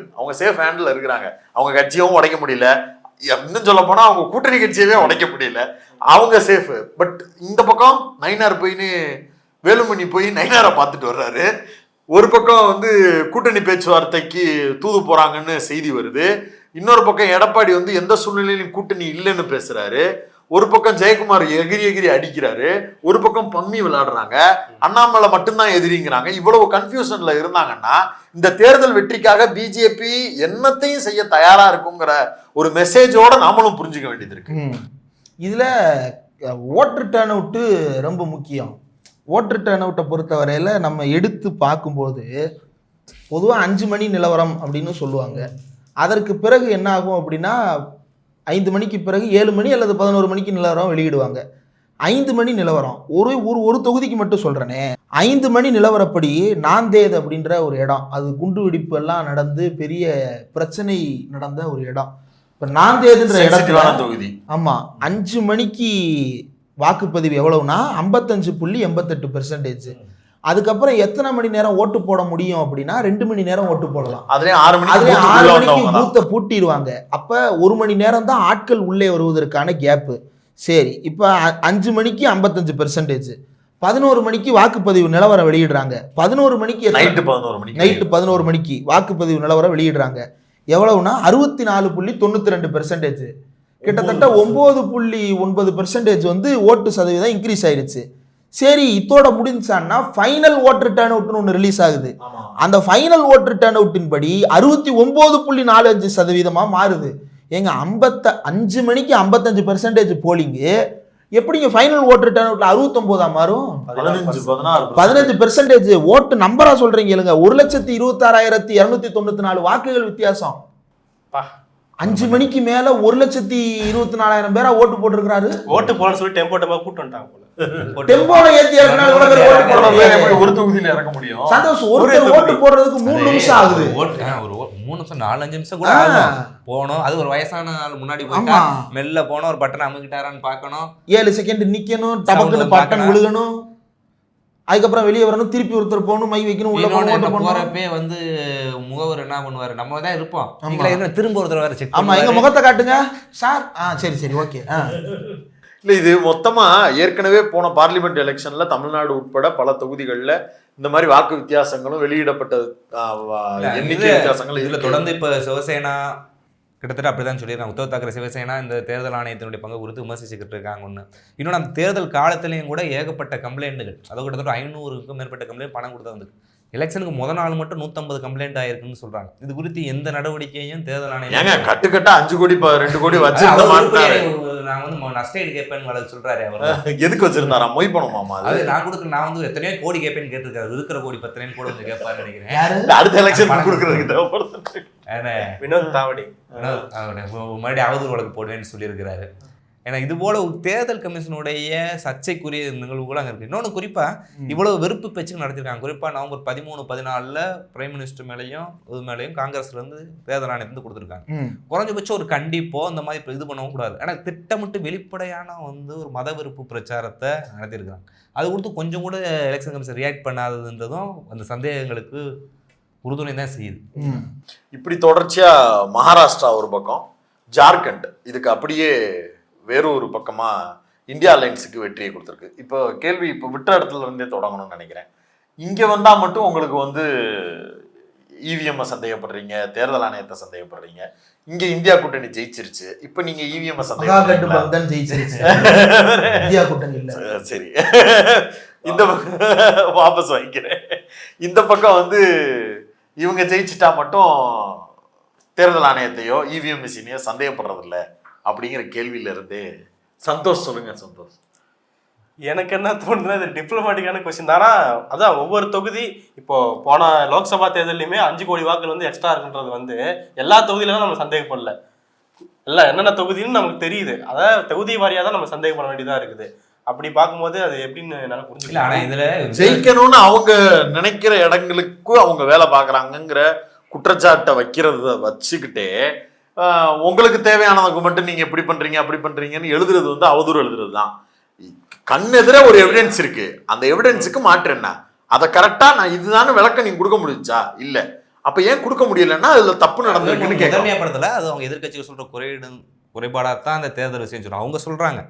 ஹேண்டில் இருக்கிறாங்க. அவங்க கட்சியும் உடைக்க முடியல, இன்னும் சொல்ல போனா அவங்க கூட்டணி கட்சியவே உடைக்க முடியல, அவங்க சேஃப். பட் இந்த பக்கம் நயினார் வேலுமணி போய் நயினாரை பார்த்துட்டு வர்றாரு. ஒரு பக்கம் வந்து கூட்டணி பேச்சுவார்த்தைக்கு தூது போறாங்கன்னு செய்தி வருது. இன்னொரு பக்கம் எடப்பாடி வந்து எந்த சூழ்நிலையிலும் கூட்டணி இல்லைன்னு பேசுறாரு. ஒரு பக்கம் ஜெயக்குமார் எகிரி அடிக்கிறாரு. ஒரு பக்கம் பம்மி விளையாடுறாங்க. அண்ணாமலை மட்டும்தான் எதிரிங்கிறாங்க. இவ்வளவு கன்ஃபியூஷன்ல இருந்தாங்கன்னா இந்த தேர்தல் வெற்றிக்காக பிஜேபி என்னத்தையும் செய்ய தயாரா இருக்குங்கிற ஒரு மெசேஜோட நாமளும் புரிஞ்சுக்க வேண்டியது இருக்கு. இதுல ஓட்டர் டர்ன் அவுட்டு ரொம்ப முக்கியம். ஓட்டர் டர்ன் அவுட்டை பொறுத்தவரையில நம்ம எடுத்து பார்க்கும்போது பொதுவாக 5 மணி நிலவரம் அப்படின்னு சொல்லுவாங்க. அதற்கு பிறகு என்ன ஆகும் அப்படின்னா 5 மணிக்கு பிறகு 7 மணி அல்லது 11 மணிக்கு நிலவரம் வெளியிடுவாங்க. 5 மணி நிலவரம் ஒரு தொகுதிக்கு மட்டும் சொல்றேனே. 5 மணி நிலவரப்படி நாந்தேத் அப்படின்ற ஒரு இடம், அது குண்டு வெடிப்பு எல்லாம் நடந்து பெரிய பிரச்சனை நடந்த ஒரு இடம். இப்போ நாந்தேதுன்ற இடத்துல தொகுதி, ஆமா 5 மணிக்கு வாக்குப்பதிவு எவ்வளவுனா 55.88%. அதுக்கப்புறம் எத்தனை மணி நேரம் ஓட்டு போட முடியும் அப்படின்னா 2 மணி நேரம் ஓட்டு போடலாம். அதுல 6 மணிக்கு பூத்தை பூட்டிடுவாங்க. அப்ப 1 மணி நேரம் தான் ஆட்கள் உள்ளே வருவதற்கான கேப்பு. சரி, இப்ப 5 மணிக்கு 55%, 11 மணிக்கு வாக்குப்பதிவு நிலவரம் வெளியிடுறாங்க. 11 மணிக்கு நைட்டு 11 மணிக்கு வாக்குப்பதிவு நிலவரம் வெளியிடுறாங்க. எவ்வளவுனா 64.92%, கிட்டத்தட்ட 9.9% வந்து ஓட்டு சதவீதம் இன்க்ரீஸ் ஆயிருச்சு. சரி, இதோட முடிஞ்சான்னா ஃபைனல் ஓட்டர் டர்ன் அவுட்னு ஒன்று ரிலீஸ் ஆகுது. அந்த ஃபைனல் ஓட்டர் டர்ன் அவுட்டின் படி 69.45% மாறுது. எங்க 5 மணிக்கு 55% போலிங்கு எப்படிங்க ஃபைனல் ஓட்டர் டர்ன் அவுட்ல 69 மாறும்? 15% ஓட்டு நம்பரா சொல்றீங்க இல்லைங்க. 1,26,294 வாக்குகள் வித்தியாசம். 5 மணிக்கு மேல 1,24,000 பேரா ஓட்டு போட்டிருக்காரு. ஓட்டு போட சொல்லி டெம்போட்டமா கூட்டு வந்துட்டாங்க போல. டெம்போல ஏத்தி இறக்குனால கூட பேர் ஓட்டு போடுறாங்க. ஒரு தொகுதியில இறக்க முடியும். சந்தோஷம். ஒரு ஓட்டு போடுறதுக்கு 3 நிமிஷம் ஆகுது. ஒரு 3 நிமிஷம் 4-5 நிமிஷம் கூட ஆகும். போனோம், அது ஒரு வயசான ஆள் முன்னாடி போயிட்டா மெல்ல போனோம், ஒரு பட்டன் அமுக்கிட்டாரான்னு பார்க்கணும், 7 செகண்ட் நிக்கணும், டபக்குன்னு பட்டன் விழுகணும், அதுக்கப்புறம் வெளியே வரணும், திருப்பி ஒருத்தர் போகணும், மை வைக்கணும், உள்ள போறப்பே வந்து முகவர் என்ன பண்ணுவாரு, நம்ம தான் இருப்போம், திரும்ப ஒருத்தர் வேற செக். ஆமா, எங்க முகத்தை காட்டுங்க சார். சரி ஓகே. இல்லை, இது மொத்தமா ஏற்கனவே போன பார்லிமெண்ட் எலெக்ஷன்ல தமிழ்நாடு உட்பட பல தொகுதிகளில் இந்த மாதிரி வாக்கு வித்தியாசங்களும் வெளியிடப்பட்ட எண்ணிக்கை வித்தியாசங்கள் இதுல தொடர்ந்து இப்ப சிவசேனா கிட்டத்தட்ட அப்படிதான் சொல்லியிருக்காங்க. உத்தவ் தாக்கரே சிவசேனா இந்த தேர்தல் ஆணையத்தினுடைய பங்கு குறித்து விமர்சிச்சுக்கிட்டு இருக்காங்க. இன்னொன்று, அந்த தேர்தல் காலத்திலையும் கூட ஏகப்பட்ட கம்ப்ளைண்ட்டுகள், அதாவது கிட்டத்தட்ட 500க்கும் மேற்பட்ட கம்ப்ளைண்ட் பணம் கொடுத்தா வந்து எலெக்ஷனுக்கு முதல் நாள் மட்டும் 150 கம்ப்ளைண்ட் ஆயிருக்குன்னு சொல்றாங்க. இது குறித்து எந்த நடவடிக்கையும் தேர்தல் ஆணையம் கட்டுக்கட்டா 5 கோடி 2 கோடி வச்சு நான் வந்து நஷ்டஈடு கேட்பேன்னு சொல்றாரு. அவர் எதுக்கு வச்சிருந்தாரா? மொய் பண்ணுமாமா? அது நான் கொடுக்க, நான் வந்து எத்தனையோ கோடி கேட்பேன்னு கேட்டிருக்காரு. இருக்கிற கோடி 10 கூட கொஞ்சம் கேட்பாருன்னு நினைக்கிறேன். அடுத்த எலெக்ஷன் கொடுக்கறதுக்கு தேவைப்படுது. வினோத் தாவடி மறுபடியும் அவதூறு வழக்கு போடுவேன்னு சொல்லியிருக்கிறாரு. ஏன்னா இது போல தேர்தல் கமிஷனுடைய சர்ச்சைக்குரிய நிகழ்வுகள் அங்கே இருக்கு. இன்னொன்று, குறிப்பா இவ்வளவு வெறுப்பு பேச்சுகள் நடத்திருக்காங்க. குறிப்பா நவம்பர் 13-14 பிரைம் மினிஸ்டர் மேலேயும் இது மேலேயும் காங்கிரஸ்ல இருந்து தேர்தல் ஆணையத்திலிருந்து கொடுத்துருக்காங்க. குறைஞ்சபட்சம் ஒரு கண்டிப்போ அந்த மாதிரி இது பண்ணவும் கூடாது. ஆனால் திட்டமிட்டு வெளிப்படையான வந்து ஒரு மத வெறுப்பு பிரச்சாரத்தை நடத்தியிருக்காங்க. அது கொடுத்து கொஞ்சம் கூட எலெக்ஷன் கமிஷன் ரியாக்ட் பண்ணாததுன்றதும் அந்த சந்தேகங்களுக்கு உறுதுணை தான் செய்யுது. இப்படி தொடர்ச்சியா மகாராஷ்டிரா ஒரு பக்கம், ஜார்க்கண்ட் இதுக்கு அப்படியே வேறொரு பக்கமா இந்தியா அலைன்ஸுக்கு வெற்றியை கொடுத்துருக்கு. இப்போ கேள்வி இப்போ விட்ட இடத்துல இருந்தே தொடங்கணும்னு நினைக்கிறேன். இங்க வந்தா மட்டும் உங்களுக்கு வந்து இவிஎம் சந்தேகப்படுறீங்க, தேர்தல் ஆணையத்தை சந்தேகப்படுறீங்க. இங்க இந்தியா கூட்டணி ஜெயிச்சிருச்சு, இப்ப நீங்க இவிஎம் சரி இந்த பக்கம் வாபஸ் வாங்கிக்கிறேன். இந்த பக்கம் வந்து இவங்க ஜெயிச்சிட்டா மட்டும் தேர்தல் ஆணையத்தையோ இவிஎம் மிஷினையோ சந்தேகப்படுறதில்ல அப்படிங்கிற கேள்வியில இருந்தே சந்தோஷ் சொல்லுங்க சந்தோஷ். எனக்கு என்ன தோணுதுன்னா இது டிப்ளமேட்டிக்கான கொஸ்டின் தானா. அதான் ஒவ்வொரு தொகுதி இப்போ போன லோக்சபா தேர்தலையுமே 5 கோடி வாக்குகள் வந்து எக்ஸ்ட்ரா இருக்குன்றது வந்து எல்லா தொகுதியிலும் நம்ம சந்தேகப்படல. எல்லாம் என்னென்ன தொகுதின்னு நமக்கு தெரியுது. அதாவது தொகுதி வாரியாக தான் நம்ம சந்தேகப்பட வேண்டியதா இருக்குது. அப்படி பார்க்கும்போது அது எப்படின்னு என்னால புரிஞ்சுக்கல. ஆனா இதுல ஜெயிக்கணும்னு அவங்க நினைக்கிற இடங்களுக்கு அவங்க வேலை பார்க்குறாங்கங்கிற குற்றச்சாட்டை வைக்கிறத வச்சுக்கிட்டே உங்களுக்கு தேவையானதுக்கு மட்டும் நீங்க எப்படி பண்றீங்க அப்படி பண்றீங்கன்னு எழுதுறது வந்து அவதூறு எழுதுறது தான். கண்ணெதிர ஒரு எவிடன்ஸ் இருக்கு, அந்த எவிடன்ஸுக்கு மாற்று என்ன, அதை கரெக்டா நான் இதுதானே விளக்கம் நீங்க கொடுக்க முடிஞ்சா இல்ல, அப்ப ஏன் கொடுக்க முடியலன்னா அதுல தப்பு நடந்திருக்குன்னு கேட்கலாம். முதன்மைப்படுத்தல, அது அவங்க எதிர்க்கட்சிகள் சொல்ற குறைபாடாத்தான் அந்த தேர்தல் விஷயம் சொல்றாங்க, அவங்க சொல்றாங்க.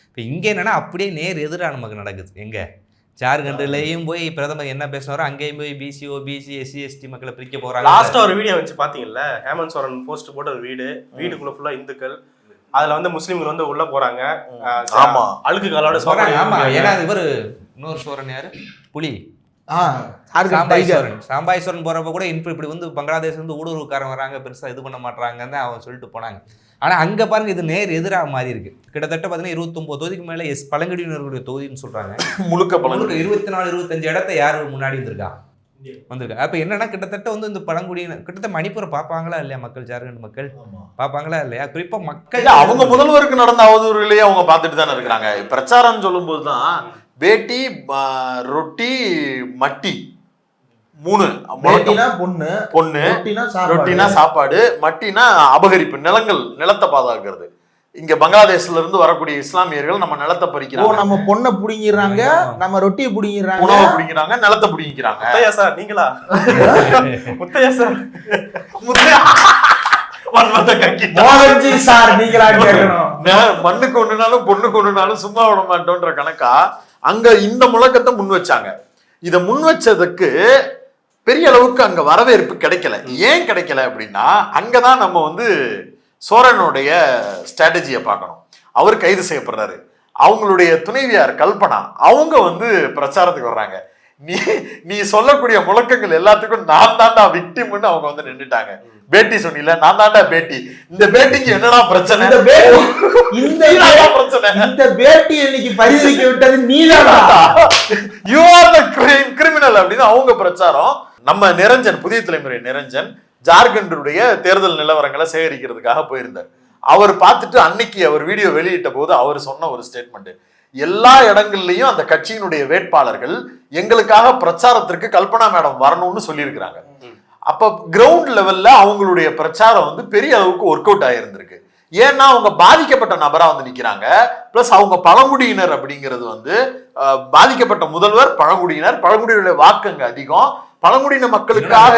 இப்போ இங்க என்னன்னா அப்படியே நேர் எதிராக நமக்கு நடக்குது. எங்க ஜார்க்கண்ட்லயும் போய் பிரதமர் என்ன பேசுவாரோ அங்கேயும் போய் பிசி ஓபிசி எஸ்சி எஸ்டி மக்களை பிரிக்க போறாங்க. லாஸ்டா ஒரு வீடியோ வச்சு பாத்தீங்கல்ல, ஹேமந்த் சோரன் போஸ்ட் போட்ட ஒரு வீடுக்குள்ள ஃபுல்லா இந்துக்கள், அதுல வந்து முஸ்லீம்கள் வந்து உள்ள போறாங்க. ஆமா, அழுக்கு காலோட சொல்றாங்க. ஆமா, ஏன்னா இவரு இன்னொரு சோரன் யாரு, புலி சாம்பாய்ஸ்வரன் போறப்ப கூட இப்படி வந்து பங்களாதேஷ் வந்து ஊடுருவுக்காரன் வராங்க, பெருசா இது பண்ண மாட்டாங்கன்னு அவன் சொல்லிட்டு போனாங்க. ஆனா அங்க பாருங்க, இது நேர் எதிராக மாறி இருக்கு. கிட்டத்தட்ட பாத்தீங்கன்னா 29 தொகுதிக்கு மேல பழங்குடியினர்களுடைய தொகுதின்னு சொல்றாங்க. முழுக்க 24-25 இடத்த யாரு முன்னாடி வந்திருக்கா. அப்ப என்னன்னா கிட்டத்தட்ட வந்து இந்த பழங்குடியினர் கிட்டத்தட்ட மணிப்பூரை பாப்பாங்களா இல்லையா மக்கள், ஜார்க்கண்ட் மக்கள் பாப்பாங்களா இல்லையா? குறிப்பா மக்கள் அவங்க முதல்வருக்கு நடந்த அவதூறுகளையே அவங்க பார்த்துட்டு தானே இருக்கிறாங்க. பிரச்சாரம் சொல்லும் போதுதான் பேட்டி ரொட்டி மட்டி 3 பொண்ணு ரொட்டினா சாப்பாடு, மட்டினா அபகரிப்பு, நிலத்தை பாதுகாக்கிறது. இங்க பங்களாதேஷ்ல இருந்து வரக்கூடிய இஸ்லாமியர்கள் நம்ம நிலத்தை பறிக்கிறாங்க, நம்ம பொண்ணை புடிங்கிறாங்க, நம்ம ரொட்டியை புடிங்கிறாங்க, உணவை புடிங்கிறாங்க, நிலத்தை புடிங்கிறாங்க. முத்தையா சார் நீங்களா? முத்தையா சார் மண்ணுக்கு ஒண்ணுனாலும் பொண்ணுக்கு ஒண்ணுனாலும் சும்மா விட மாட்டோன்ற கணக்கா அங்க இந்த முழக்கத்தை முன் வச்சாங்க. இத முன் வச்சதுக்கு பெரிய அளவுக்கு அங்க வரவேற்பு கிடைக்கல. ஏன் கிடைக்கல அப்படின்னா, அங்கதான் நம்ம வந்து சோரனுடைய ஸ்ட்ராட்டஜியை பார்க்கணும். அவர் கைது செய்யப்படுறாரு, அவங்களுடைய துணைவியார் கல்பனா அவங்க வந்து பிரச்சாரத்துக்கு வர்றாங்க. நீ சொல்லக்கூடிய முழக்கங்கள் எல்லாத்துக்கும் நான் தாண்டா விக்டிம்னு அவங்க வந்து நின்றுட்டாங்க. பேட்டி சொன்னீல, நான் தாண்டா பேட்டி. இந்த பேட்டிக்கு என்னடா பிரச்சனை? இந்த பேட்டி இன்னைக்கு பரிந்துரைக்க விட்டது நீதானா, யூ ஆர் தி கிரிமினல் அப்படின்னு அவங்க பிரச்சாரம். நம்ம நிரஞ்சன், புதிய தலைமுறை நிரஞ்சன் ஜார்க்கண்டுடைய தேர்தல் நிலவரங்களை சேகரிக்கிறதுக்காக போயிருந்தார். அவர் பார்த்துட்டு அன்னைக்கு அவர் வீடியோ வெளியிட்ட போது அவர் சொன்ன ஒரு ஸ்டேட்மெண்ட், எல்லா இடங்கள்லயும் அந்த கட்சியினுடைய வேட்பாளர்கள் எங்களுக்காக பிரச்சாரத்திற்கு கல்பனா மேடம் வரணும்னு சொல்லியிருக்கிறாங்க. அப்ப கிரவுண்ட் லெவல்ல அவங்களுடைய பிரச்சாரம் வந்து பெரிய அளவுக்கு ஒர்க் அவுட் ஆயிருந்திருக்கு. ஏன்னா அவங்க பாதிக்கப்பட்ட நபரா வந்து நிக்கிறாங்க. பிளஸ் அவங்க பழங்குடியினர் அப்படிங்கிறது வந்து பாதிக்கப்பட்ட முதல்வர் பழங்குடியினர், பழங்குடியினுடைய வாக்கு அங்க அதிகம். பழங்குடியின மக்களுக்காக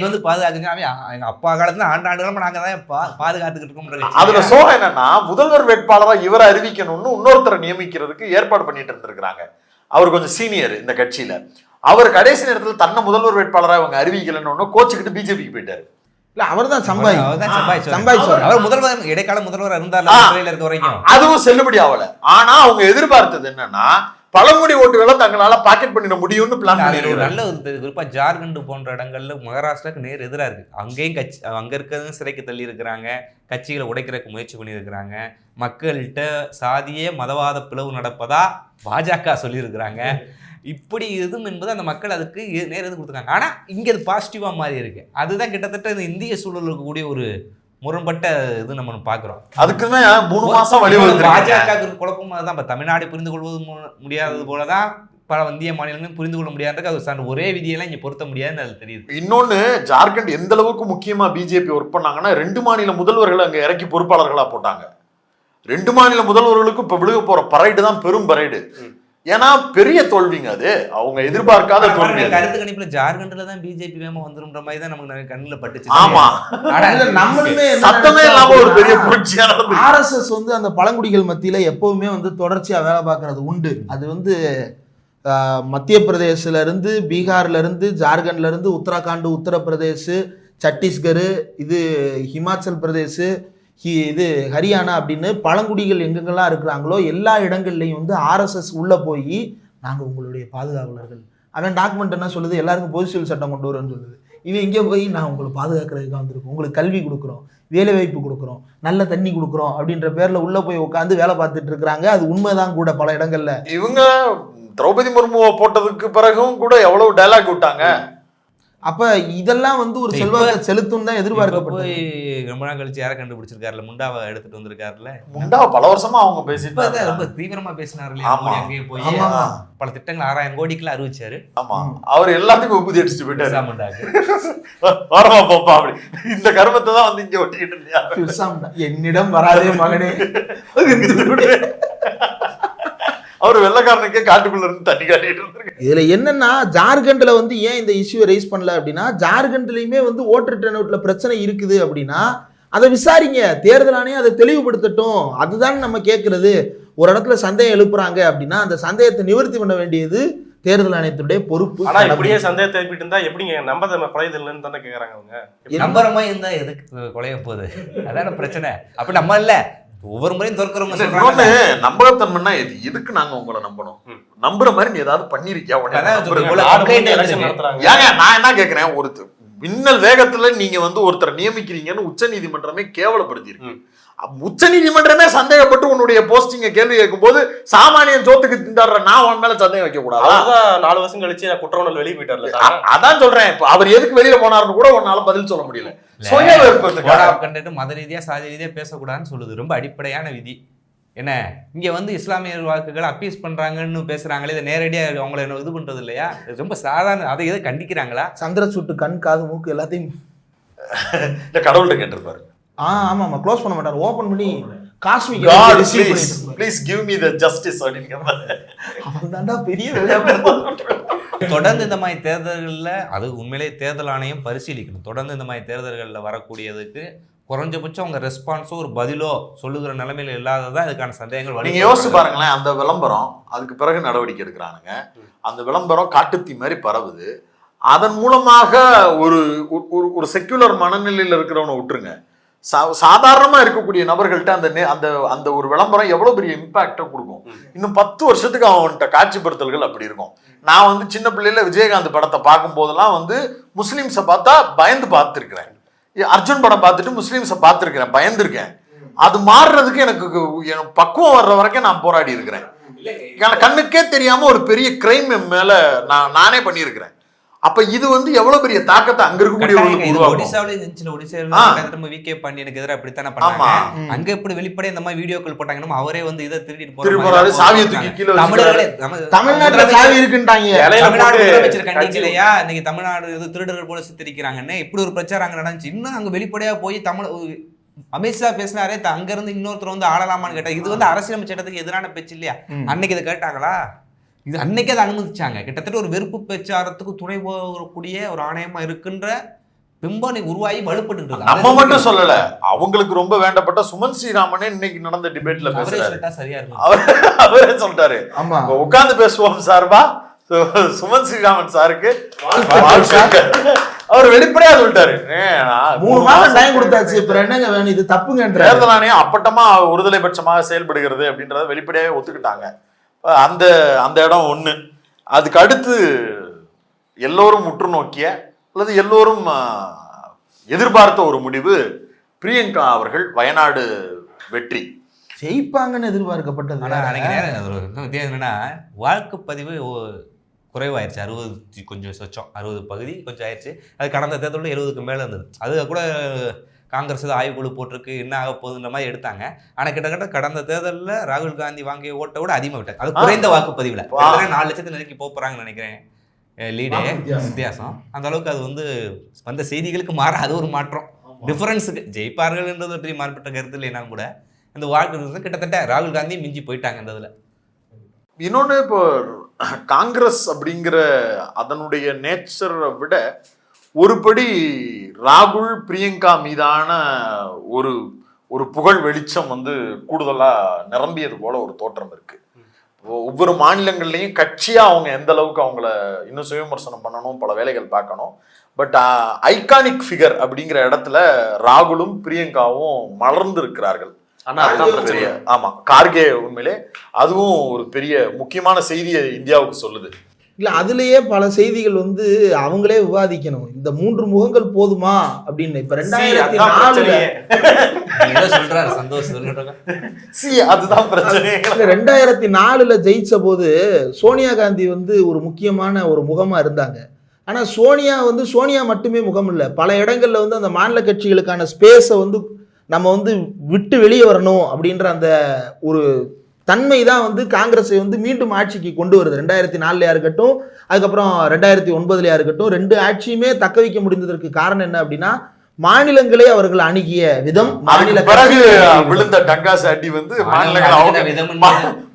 வந்து பாதுகாக்குங்க. எங்க அப்பா காலத்துல ஆண்டாண்டுகளா நாங்க தான் பாதுகாத்துக்கிட்டு இருக்கோம். அதுல சோகம் என்னன்னா, முதல்வர் வேட்பாளரா இவரை அறிவிக்கணும்னு இன்னொருத்தரை நியமிக்கிறதுக்கு ஏற்பாடு பண்ணிட்டு இருந்திருக்கிறாங்க. அவர் கொஞ்சம் சீனியர் இந்த கட்சியில. அவர் கடைசி நேரத்துல தன்னை முதல்வர் வேட்பாளராக அவங்க அறிவிக்கலன்னு கோச்சுக்கிட்டு பிஜேபிக்கு போயிட்டாரு. முதல்வர் இடைக்கால முதல்வர் இருந்தார், அதுவும் செல்லுபடி ஆகல. ஆனா அவங்க எதிர்பார்த்தது என்னன்னா, பழங்குடி ஓட்டுகளை தங்களால பாக்கெட் பண்ணிட முடியும்னு பிளான் பண்ணிருக்காங்க. நல்ல குறிப்பா ஜார்க்கண்ட் போன்ற இடங்கள்ல மகாராஷ்டிராக்கு நேர் எதிராக இருக்கு. அங்கேயும் கட்சி அங்க இருக்கிறது சிறைக்கு தள்ளி இருக்கிறாங்க, கட்சிகளை உடைக்கிறதுக்கு முயற்சி பண்ணியிருக்கிறாங்க. மக்கள்கிட்ட சாதிய மதவாத பிளவு நடப்பதா பாஜக சொல்லியிருக்கிறாங்க. இப்படி இதுவும் என்பது அந்த மக்கள் அதுக்கு நேர் எது கொடுத்துருக்காங்க. ஆனா இங்க அது பாசிட்டிவா மாறி இருக்கு. அதுதான் கிட்டத்தட்ட இந்த இந்திய சூழல் இருக்கக்கூடிய ஒரு முரண்பட்ட இது நம்ம பாக்குறோம். அதுக்குமே 3 மாசம் பாஜக குழப்பமா தான். தமிழ்நாடு புரிந்து கொள்வது முடியாதது போலதான் பல இந்திய மாநிலங்களும் புரிந்து கொள்ள முடியாதுக்கு அது ஒரே விதியெல்லாம் இங்க பொருத்த முடியாதுன்னு அது தெரியுது. இன்னொன்னு, ஜார்க்கண்ட் எந்த அளவுக்கு முக்கியமா பிஜேபி ஒர்க் பண்ணாங்கன்னா, 2 மாநில முதல்வர்கள் அங்க இறக்கி பொறுப்பாளர்களா போட்டாங்க. 2 மாநில முதல்வர்களுக்கும் இப்ப விழுக போற பரைடு தான் பெரும் பரைடு. ஏன்னா பெரிய தோல்விங்க அது, அவங்க எதிர்பார்க்காத தோல்வி. கருத்து கணிப்புல ஜார்க்கண்ட்ல தான் பிஜேபி வேமா வந்துருன்ற மாதிரி தான் நமக்கு நிறைய கண்ணுல பட்டுச்சு. ஆமா, நம்மளுமே சத்தமே இல்லாம ஒரு பெரிய புரட்சியா நடந்தது. ஆர்எஸ்எஸ் வந்து அந்த பழங்குடிகள் மத்தியில எப்பவுமே வந்து தொடர்ச்சியா வேலை பார்க்கறது உண்டு. அது வந்து மத்திய பிரதேசில இருந்து, பீகார்ல இருந்து, ஜார்க்கண்ட்ல இருந்து, உத்தராகண்ட், உத்தரப்பிரதேஷ், சத்தீஸ்கர், இது ஹிமாச்சல் பிரதேஷ், இது ஹரியானா அப்படின்னு பழங்குடிகள் எங்கெங்கெல்லாம் இருக்கிறாங்களோ எல்லா இடங்கள்லையும் வந்து ஆர்எஸ்எஸ் உள்ள போய் நாங்கள் உங்களுடைய பாதுகாவலர்கள். அவன் டாக்குமெண்ட் என்ன சொல்லுது, எல்லாருக்கும் பொது சிவில் சட்டம் கொண்டு வரும்னு சொல்லுது. இவன் இங்கே போய் நான் உங்களை பாதுகாக்கிறதுக்காக வந்திருக்கோம், உங்களுக்கு கல்வி கொடுக்குறோம், வேலை வாய்ப்பு கொடுக்குறோம், நல்ல தண்ணி கொடுக்குறோம் அப்படின்ற பேர்ல உள்ள போய் உட்காந்து வேலை பார்த்துட்டு இருக்கிறாங்க. அது உண்மைதான் கூட பல இடங்கள்ல. இவங்க திரௌபதி முர்முவை போட்டதுக்கு பிறகும் கூட எவ்வளவு டயலாக் விட்டாங்க. அப்ப இதெல்லாம் வந்து ஒரு செல்வாக்கு செலுத்தும் தான் எதிர்பார்க்கப்பட்டது. போய் ரொம்ப நாள் கழிச்சு யாரை கண்டுபிடிச்சிருக்காருல, முண்டாவை எடுத்துட்டு வந்திருக்காருல. முண்டாவை பல வருஷமா அவங்க பேசிட்டு ரொம்ப தீவிரமா பேசினாரு. ஆமா. அங்கேயே போய் ஆமா. பல திட்டங்கள் 6000 கோடிக்குலாம் அறிவிச்சாரு. ஆமா, அவர் எல்லாத்துக்கும் உபதி அடிச்சுட்டு போயிட்டாரு. முண்டாக்கு வரமா பாப்பா அப்படி இந்த கர்மத்தை தான் வந்து இங்க ஒட்டிக்கிட்டு இல்லையா. என்னிடம் வராதே மகனே. அவர் வெள்ளக்காரனுக்கே காட்டுக்குள்ள இருந்து தண்ணி காட்டிட்டு இருந்திருக்கு. இதுல என்னன்னா ஜார்க்கண்ட்ல வந்து ஏன் இந்த இஷ்யூவை ரைஸ் பண்ணல அப்படின்னா, ஜார்க்கண்ட்லயுமே வந்து ஓட்டர் டர்ன் அவுட்ல பிரச்சனை இருக்குது அப்படின்னா அதை விசாரிங்க, தேர்தல் ஆணையம் அதை தெளிவுபடுத்தட்டும். அதுதான் நம்ம கேட்கறது. ஒரு இடத்துல சந்தேகம் எழுப்புறாங்க அப்படின்னா அந்த சந்தேகத்தை நிவர்த்தி பண்ண வேண்டியது தேர்தல் ஆணையத்துடைய பொறுப்பு. ஆனா இப்படியே சந்தேகத்தை எழுப்பிட்டு இருந்தா எப்படிங்க நம்ம குறைதல்னு தானே கேக்குறாங்க அவங்க. நம்புற மாதிரி இருந்தா எதுக்கு குலைய போகுது? அதான பிரச்சனை. அப்ப நம்ம இல்ல ஒவ்வொரு முறையும் தோற்கிறவங்க நம்பகத்தன்மைன்னா எதுக்கு நாங்க உங்களை நம்பணும்? நம்புற மாதிரி நீ ஏதாவது பண்ணிருக்கியா? ஏங்க நான் என்ன கேக்குறேன், ஒரு மின்னல் வேகத்துல நீங்க வந்து ஒருத்தரை நியமிக்கிறீங்கன்னு உச்ச நீதிமன்றமே கேவலப்படுத்திருக்கு. உச்ச நீதிமன்றமே சந்தேகப்பட்டு உன்னுடைய போஸ்டிங்க கேள்வி கேட்கும் போது சாமானியன் சோத்துக்கு திண்டாடுற நான் உன் மேல சந்தேகம் வைக்க கூடாது. 4 வருஷம் கழிச்சு நான் குற்றவாளி வெளியே போயிட்டார்ல. அதான் சொல்றேன், இப்ப அவர் எதுக்கு வெளியில போனாருன்னு கூட உன்னால பதில் சொல்ல முடியல. மத ரீதியா சாதி ரீதியா பேசக்கூடாதுன்னு சொல்லுது. ரொம்ப அடிப்படையான விதி. என்ன இங்க வந்து இஸ்லாமியர் வாக்குகளை அப்பீஸ் பண்றாங்கன்னு பேசுறாங்களே, இதை நேரடியா அவங்கள என்ன இது பண்றது இல்லையா? ரொம்ப சாதாரண. அதை எதை கண்டிக்கிறாங்களா? சந்திர சுட்டு கண் காது மூக்கு எல்லாத்தையும் கடவுள்கிட்ட கேட்டிருப்பாரு. ஆமா, க்ளோஸ் பண்ண மாட்டார், ஓபன் பண்ணி cosmic please give me the justice அப்படிங்கற அவன்தான்டா பெரிய வேலையா. தொடர்ந்து இந்த மாதிரி தேர்தல்களில் அது உண்மையிலே தேர்தல் ஆணையம் பரிசீலிக்கணும். தொடர்ந்து இந்த மாதிரி தேர்தல்களில் வரக்கூடியதுக்கு குறைஞ்சபட்சம் அவங்க ரெஸ்பான்ஸோ ஒரு பதிலோ சொல்லுகிற நிலைமையில இல்லாததான் இதுக்கான சந்தேகங்கள். நீங்க யோசிச்சு பாருங்களேன், அந்த விளம்பரம் அதுக்கு பிறகு நடவடிக்கை எடுக்கிறானுங்க. அந்த விளம்பரம் காட்டுத்தீ மாதிரி பரவுது. அதன் மூலமாக ஒரு ஒரு செக்யூலர் மனநிலையில் இருக்கிறவனை விட்டுருங்க, சாதாரணமா இருக்கக்கூடிய நபர்கள்ட்ட அந்த அந்த ஒரு விளம்பரம் எவ்வளவு பெரிய இம்பாக்டை கொடுக்கும். இன்னும் 10 வருஷத்துக்கு அவன்கிட்ட காட்சிப்படுத்தல்கள் அப்படி இருக்கும். நான் வந்து சின்ன பிள்ளையில விஜயகாந்த் படத்தை பார்க்கும் போதெல்லாம் வந்து முஸ்லிம்ஸை பார்த்தா பயந்து பார்த்துருக்கிறேன். அர்ஜுன் படம் பார்த்துட்டு முஸ்லிம்ஸை பார்த்துருக்கிறேன், பயந்துருக்கேன். அது மாறுறதுக்கு எனக்கு பக்குவம் வர்ற வரைக்கும் நான் போராடி இருக்கிறேன். கண்ணுக்கே தெரியாம ஒரு பெரிய கிரைம் மேல நானே பண்ணியிருக்கிறேன். அப்ப இது வந்து எவ்வளவு பெரிய தாக்கத்தை அங்க இருக்கக்கூடிய ஒடிசாவில இருந்துச்சு. ஒடிசாவில விகே பாண்டியனுக்கு எதிராக அப்படித்தானே பண்ணாங்க. அங்க எப்படி வெளிப்படையா இந்த மாதிரி வீடியோக்கள் போட்டாங்கன்னா அவரே வந்து இதை திருடிட்டு போறாரு. சாவியை தூக்கி கீழே தமிழ்நாட்டுல சாவி இருக்குன்றாங்க. தமிழ்நாடு முதலமைச்சர் கண்டிக்கலையா? இன்னைக்கு தமிழ்நாடு இது திருடர்கள் போல சித்தரிக்கிறாங்கன்னு இப்படி ஒரு பிரச்சாரம் அங்க நடந்துச்சு. இன்னும் அங்க வெளிப்படையா போய் தமிழ் அமித்ஷா பேசினாரே, அங்க இருந்து இன்னொருத்தர் வந்து ஆளலாமான்னு கேட்டா இது வந்து அரசியலமைப்பு சட்டத்துக்கு எதிரான பேச்சு இல்லையா? அன்னைக்கு இதை கேட்டாங்களா? இது அன்னைக்கே அதை அனுமதிச்சாங்க. கிட்டத்தட்ட ஒரு வெறுப்பு பிரச்சாரத்துக்கு துணை போகக்கூடிய ஒரு ஆணையமா இருக்கின்ற பிம்பனை உருவாகி வலுப்பட்டு. நம்ம மட்டும் சொல்லல, அவங்களுக்கு ரொம்ப வேண்டப்பட்ட சுமன் ஸ்ரீராமனே இன்னைக்கு நடந்த டிபேட்ல பேசுறாரு. சரியா இருக்கும், அவரே சொல்லிட்டாரு. உட்கார்ந்து பேசுவோம் சார்பா சுமன் ஸ்ரீராமன் சாருக்கு அவர் வெளிப்படையா சொல்லிட்டாரு. 3 மாதம் டைம் கொடுத்தாச்சு, இப்ப என்னங்க வேணும், இது தப்புங்க. தேர்தல் ஆணையம் அப்பட்டமா ஒருதலை பட்சமாக செயல்படுகிறது அப்படின்றத வெளிப்படையாவே ஒத்துக்கிட்டாங்க. அந்த அந்த இடம் ஒண்ணு. அதுக்கு அடுத்து எல்லோரும் உற்று நோக்கிய அல்லது எல்லோரும் எதிர்பார்த்த ஒரு முடிவு, பிரியங்கா அவர்கள் வயநாடு வெற்றி ஜெயிப்பாங்கன்னு எதிர்பார்க்கப்பட்டது. என்னன்னா வாக்குப்பதிவு குறைவாயிருச்சு. 60 கொஞ்சம் சொச்சம், 60 பகுதி கொஞ்சம் ஆயிடுச்சு. அது கடந்த தேர்தலில் 70க்கு மேலே இருந்தது. அது கூட காங்கிரஸ் ஆய்வுக்குழு போட்டிருக்கு, என்ன ஆக போகுதுன்ற மாதிரி எடுத்தாங்க. ஆனால் கிட்டத்தட்ட கடந்த தேர்தலில் ராகுல் காந்தி வாங்கிய ஓட்டை விட அதிகமாக விட்டாங்க. அது குறைந்த வாக்குப்பதிவில் 4 லட்சத்தை நெருக்கி போகிறாங்கன்னு நினைக்கிறேன். லீடே வித்தியாசம் அந்த அளவுக்கு அது வந்து வந்த செய்திகளுக்கு மாற அது ஒரு மாற்றம். டிஃபரன்ஸுக்கு ஜெயிப்பார்கள்ன்றது பெரிய மாறுபட்ட கருத்து இல்லைனாலும் கூட இந்த வாக்கு கிட்டத்தட்ட ராகுல் காந்தி மிஞ்சி போயிட்டாங்க இந்த இதில். இன்னொன்று, இப்போ காங்கிரஸ் அப்படிங்கிற அதனுடைய நேச்சரை விட ஒருபடி ராகுல் பிரியங்கா மீதான ஒரு ஒரு புகழ் வெளிச்சம் வந்து கூடுதலா நிரம்பியது போல ஒரு தோற்றம் இருக்கு. ஒவ்வொரு மாநிலங்கள்லையும் கட்சியா அவங்க எந்த அளவுக்கு அவங்கள இன்னும் சுயவிமர்சனம் பண்ணணும், பல வேலைகள் பார்க்கணும். பட் ஐகானிக் ஃபிகர் அப்படிங்கிற இடத்துல ராகுலும் பிரியங்காவும் மலர்ந்து இருக்கிறார்கள். ஆமா, கார்கே உண்மையிலே அதுவும் ஒரு பெரிய முக்கியமான செய்தியை இந்தியாவுக்கு சொல்லுது. இல்ல அதுலயே பல செய்திகள் வந்து அவங்களே விவாதிக்கணும். இந்த 3 முகங்கள் போதுமா அப்படின்னு. இப்ப 2004 சொல்றாரு சந்தோஷ் சொல்றாங்க. அதுதான் பிரச்சனை. 2004 ஜெயிச்ச போது சோனியா காந்தி வந்து ஒரு முக்கியமான ஒரு முகமா இருந்தாங்க. ஆனா சோனியா மட்டுமே முகம் இல்லை. பல இடங்கள்ல வந்து அந்த மாநில கட்சிகளுக்கான ஸ்பேஸை வந்து நம்ம வந்து விட்டு வெளியே வரணும் அப்படின்ற அந்த ஒரு தன்மை தான் வந்து காங்கிரஸை வந்து மீண்டும் ஆட்சிக்கு கொண்டு வருது. 2004 இருக்கட்டும், அதுக்கப்புறம் 2009 இருக்கட்டும், 2 ஆட்சியுமே தக்க வைக்க முடிந்ததற்கு காரணம் என்ன அப்படின்னா மாநிலங்களே அவர்கள் அணுகிய விதம். மாநில பிறகு விழுந்த டங்காசு அடி வந்து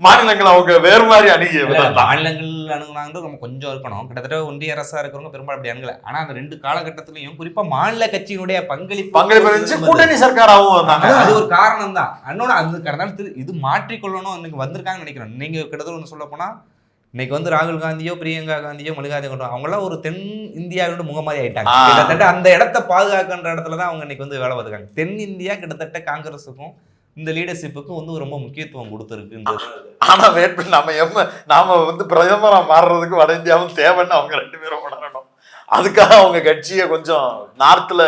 மாநிலங்கள் அவங்க வேறு மாதிரி அணுகிய விதம். மாநிலங்கள் அணுகுனாங்க நம்ம கொஞ்சம் இருக்கணும். கிட்டத்தட்ட ஒன்றிய அரசா இருக்கிறவங்க பெரும்பாலும் அப்படி அணுகல. ஆனா அந்த 2 காலகட்டத்திலையும் குறிப்பா மாநில கட்சியினுடைய பங்களிப்பு கூட்டணி சர்க்காராவும் வந்தாங்க. அது ஒரு காரணம் தான். இன்னொன்னு அது கடந்தாலும் இது மாற்றிக்கொள்ளணும் இன்னைக்கு வந்திருக்காங்கன்னு நினைக்கிறேன். நீங்க கிட்டத்தட்ட ஒன்று சொல்ல போனா இன்னைக்கு வந்து ராகுல் காந்தியோ பிரியங்கா காந்தியோ மல்லிகார்ஜுன காந்தியோ அவங்களாம் ஒரு தென் இந்தியாவோட முகமாதிரி ஆயிட்டாங்க. கிட்டத்தட்ட அந்த இடத்த பாதுகாக்கின்ற இடத்துல தான் அவங்க இன்னைக்கு வந்து வேலை பார்த்துக்காங்க. தென் இந்தியா கிட்டத்தட்ட காங்கிரஸுக்கும் இந்த லீடர்ஷிப்புக்கும் வந்து ரொம்ப முக்கியத்துவம் கொடுத்துருக்கு. ஆனா வெயிட் பண்ணி நாம வந்து பிரதமரா மாறுறதுக்கு வட இந்தியாவும் தேவைன்னு அவங்க 2 பேரும் உணரணும். அதுக்காக அவங்க கட்சியை கொஞ்சம் நார்த்ல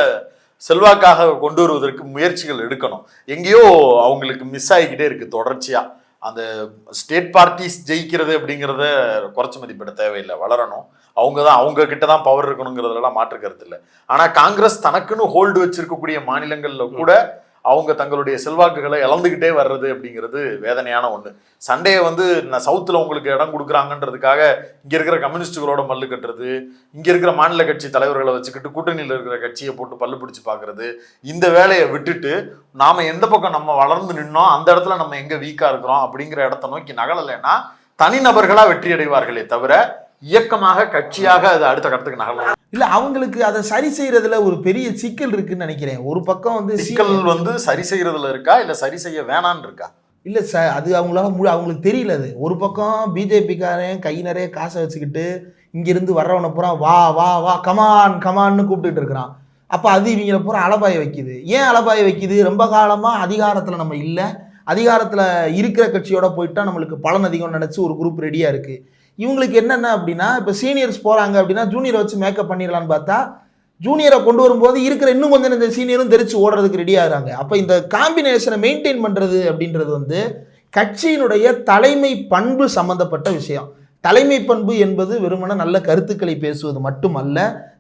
செல்வாக்காக கொண்டு வருவதற்கு முயற்சிகள் எடுக்கணும். எங்கேயோ அவங்களுக்கு மிஸ் ஆகிக்கிட்டே இருக்கு தொடர்ச்சியா. அந்த ஸ்டேட் பார்ட்டிஸ் ஜெயிக்கிறது அப்படிங்கிறத குறைச்சி மதிப்பிட தேவையில்லை, வளரணும். அவங்க கிட்ட தான் பவர் இருக்கணுங்கிறதுலாம் மாற்று கருத்து இல்லை. ஆனா காங்கிரஸ் தனக்குன்னு ஹோல்டு வச்சிருக்கக்கூடிய மாநிலங்கள்ல கூட அவங்க தங்களுடைய செல்வாக்குகளை இழந்துகிட்டே வர்றது அப்படிங்கிறது வேதனையான ஒண்ணு. சண்டையை வந்து சவுத்துல உங்களுக்கு இடம் கொடுக்குறாங்கன்றதுக்காக இங்க இருக்கிற கம்யூனிஸ்டுகளோட மல்லு கட்டுறது, இங்க இருக்கிற மாநில கட்சி தலைவர்களை வச்சுக்கிட்டு கூட்டணியில் இருக்கிற கட்சியை போட்டு பல்லு பிடிச்சு பாக்குறது, இந்த வேலையை விட்டுட்டு நாம எந்த பக்கம் நம்ம வளர்ந்து நின்னோம், அந்த இடத்துல நம்ம எங்க வீக்கா இருக்கிறோம் அப்படிங்கிற இடத்த நோக்கி நகலலைன்னா தனிநபர்களா வெற்றி அடைவார்களே தவிர இயக்கமாக கட்சியாக அது அடுத்த கட்டத்துக்கு நகலாம். இல்ல அவங்களுக்கு அதை சரி செய்யறதுல ஒரு பெரிய சிக்கல் இருக்குன்னு நினைக்கிறேன். ஒரு பக்கம் வந்து சிக்கல் வந்து சரி செய்யறதுல இருக்கா இல்ல சரி செய்ய வேணான்னு இருக்கா? இல்ல அது அவங்களுக்கு தெரியல. அது ஒரு பக்கம் பிஜேபிக்காரன் கை நிறைய காசை வச்சுக்கிட்டு இங்கிருந்து வர்றவனை பூரா வா வா வா கமான் கமான்னு கூப்பிட்டுட்டு இருக்கிறான். அப்ப அது இவங்களை பூரா அலபாய வைக்குது. ஏன் அலபாய வைக்குது? ரொம்ப காலமா அதிகாரத்துல நம்ம இல்லை, அதிகாரத்துல இருக்கிற கட்சியோட போயிட்டா நம்மளுக்கு பலன் அதிகம் நினைச்சு ஒரு குரூப் ரெடியா இருக்கு. இவங்களுக்கு என்னென்ன அப்படின்னா இப்போ சீனியர்ஸ் போகிறாங்க அப்படின்னா ஜூனியரை வச்சு மேக்கப் பண்ணிடலான்னு பார்த்தா ஜூனியரை கொண்டு வரும்போது இருக்கிற இன்னும் கொஞ்சம் இந்த சீனியரும் தெரிச்சு ஓடுறதுக்கு ரெடி ஆகிறாங்க. அப்போ இந்த காம்பினேஷனை மெயின்டைன் பண்ணுறது அப்படின்றது வந்து கட்சியினுடைய தலைமை பண்பு சம்பந்தப்பட்ட விஷயம். தலைமை பண்பு என்பது வெறுமன நல்ல கருத்துக்களை பேசுவது மட்டுமல்ல,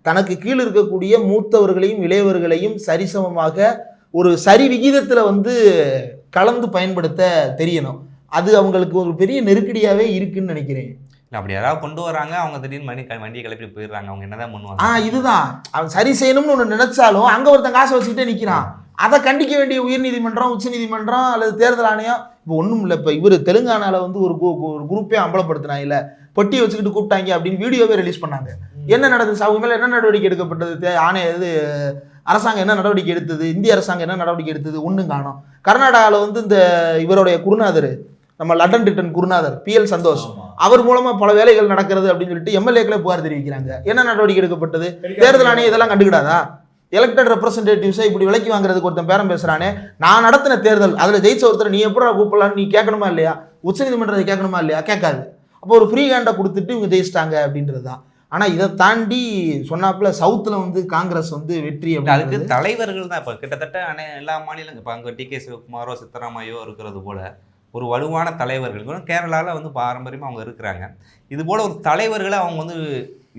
தனக்கு கீழ் இருக்கக்கூடிய மூத்தவர்களையும் இளையவர்களையும் சரிசமமாக ஒரு சரி விகிதத்தில் வந்து கலந்து பயன்படுத்த தெரியணும். அது அவங்களுக்கு ஒரு பெரிய நெருக்கடியாகவே இருக்குன்னு நினைக்கிறேன். அப்படி யாராவது கொண்டு வராங்க, அவங்க திடீர்னு வண்டியை கிளப்பி போயிடுறாங்க. அவங்க என்னதான் பண்ணுவாங்க? இதுதான் அவன் சரி செய்யணும்னு ஒன்று நினைச்சாலும் அங்கே ஒருத்தன் காசை வச்சுக்கிட்டே நிற்கிறான். அதை கண்டிக்க வேண்டிய உயர்நீதிமன்றம், உச்சநீதிமன்றம் அல்லது தேர்தல் ஆணையம் இப்போ ஒன்றும் இல்லை. இப்போ இவர் தெலுங்கானாவில் வந்து ஒரு குரூப்பே அம்பலப்படுத்தினாங்க, இல்லை பொட்டியை வச்சுக்கிட்டு கூப்பிட்டாங்க அப்படின்னு வீடியோவே ரிலீஸ் பண்ணாங்க. என்ன நடந்தது? அவங்க மேலே என்ன நடவடிக்கை எடுக்கப்பட்டது? அரசாங்கம் என்ன நடவடிக்கை எடுத்தது? இந்திய அரசாங்கம் என்ன நடவடிக்கை எடுத்தது? ஒன்றும் காணோம். கர்நாடகாவில் வந்து இந்த இவருடைய குருநாதர், நம்ம லண்டன் டிட்டன் குருநாதர் PL சந்தோஷ், அவர் மூலமா பல வேலைகள் நடக்கிறது அப்படின்னு சொல்லிட்டு MLA-க்களே புகார் தெரிவிக்கிறாங்க. என்ன நடவடிக்கை எடுக்கப்பட்டது? தேர்தல் ஆணையம் இதெல்லாம் கண்டுக்கிடாதா? எலெக்டட் ரெப்ரஸன்டேட்டிவ்ஸை இப்படி விலைக்கு வாங்குறதுக்கு ஒருத்தன் பேரம் பேசுறானே, நான் நடத்தின தேர்தல் அதுல ஜெயிச்ச ஒருத்தர் நீ எப்படா கூப்பிடலான்னு நீ கேட்கணுமா இல்லையா? உச்சநீதிமன்றத்தை கேட்கணுமா இல்லையா? கேட்காது. அப்போ ஒரு ஃப்ரீ ஹேண்டை கொடுத்துட்டு இவங்க ஜெயிச்சிட்டாங்க அப்படின்றது தான். ஆனா இதை தாண்டி சொன்னாப்புல சவுத்துல வந்து காங்கிரஸ் வந்து வெற்றி. அதுக்கு தலைவர்கள் தான் இப்போ கிட்டத்தட்ட எல்லா மாநிலங்கள் இப்போ அங்கே TK சிவகுமாரோ சித்தராமையோ இருக்கிறது போல ஒரு வலுவான தலைவர்கள் கேரளாவில் வந்து பாரம்பரியமாக அவங்க இருக்கிறாங்க. இது போல் ஒரு தலைவர்களை அவங்க வந்து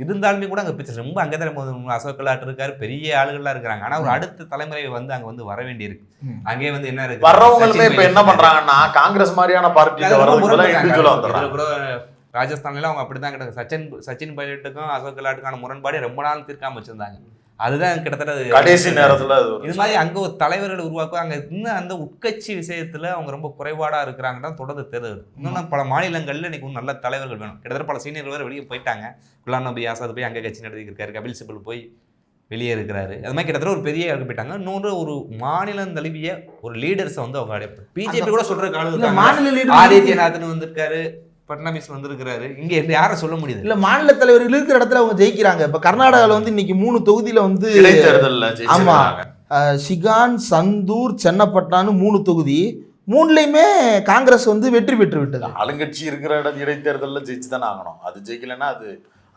இருந்தாலுமே கூட அங்கே பிச்சு ரொம்ப அங்கே தான் அசோக் கெலாட் இருக்காரு, பெரிய ஆளுகள்லாம் இருக்கிறாங்க. ஆனால் ஒரு அடுத்த தலைமுறை வந்து அங்கே வந்து வர வேண்டி இருக்கு. அங்கே வந்து என்ன இருக்கு, வர்றவங்களுமே இப்போ என்ன பண்றாங்கன்னா காங்கிரஸ் மாதிரியான பார்ட்டி கூட ராஜஸ்தான்ல அவங்க அப்படிதான் கிடக்கு. சச்சின் பைலட்டுக்கும் அசோக் கெலாட்டுக்கான முரண்பாடு ரொம்ப நாள் தீர்க்காம வச்சிருந்தாங்க. அதுதான் கிட்டத்தட்ட கடைசி நேரத்துல இது மாதிரி அங்க ஒரு தலைவர்களை உருவாக்கும். அங்க இன்னும் அந்த உட்கட்சி விஷயத்துல அவங்க ரொம்ப குறைபாடா இருக்கிறாங்கன்னு தொடர்ந்து தெரியுது. இன்னும் பல மாநிலங்கள்ல இன்னைக்கு நல்ல தலைவர்கள் வேணும். கிட்டத்தட்ட பல சீனியர்கள் வேற வெளியே போயிட்டாங்க. குலாம் நபி ஆசாத் போய் அங்க கட்சி நடத்தி இருக்காரு, கபில் சிபல் போய் வெளியே இருக்கிறாரு. அது மாதிரி கிட்டத்தட்ட ஒரு பெரிய இடத்துக்கு போயிட்டாங்க. இன்னொன்று ஒரு மாநிலம் தழுவிய ஒரு லீடர்ஸை வந்து அவங்க அடைப்பாங்க. பிஜேபி கூட சொல்ற காலம் ஆதித்யநாத்னு வந்திருக்காரு, பட்னாவிஸ் வந்திருக்கிறாரு. இங்க யாரை சொல்ல முடியுது? இல்ல மாநில தலைவர்கள் இருக்கிற இடத்துல அவங்க ஜெயிக்கிறாங்க. இப்ப கர்நாடகாவில் வந்து இன்னைக்கு 3 தொகுதியில வந்து ஆமா சிகான், சந்தூர், சென்னப்பட்னான்னு 3 தொகுதி மூணுலையுமே காங்கிரஸ் வந்து வெற்றி பெற்று விட்டது. ஆளுங்கட்சி இருக்கிற இடைத்தேர்தலில் ஜெயிச்சு தானே ஆகணும். அது ஜெயிக்கலன்னா அது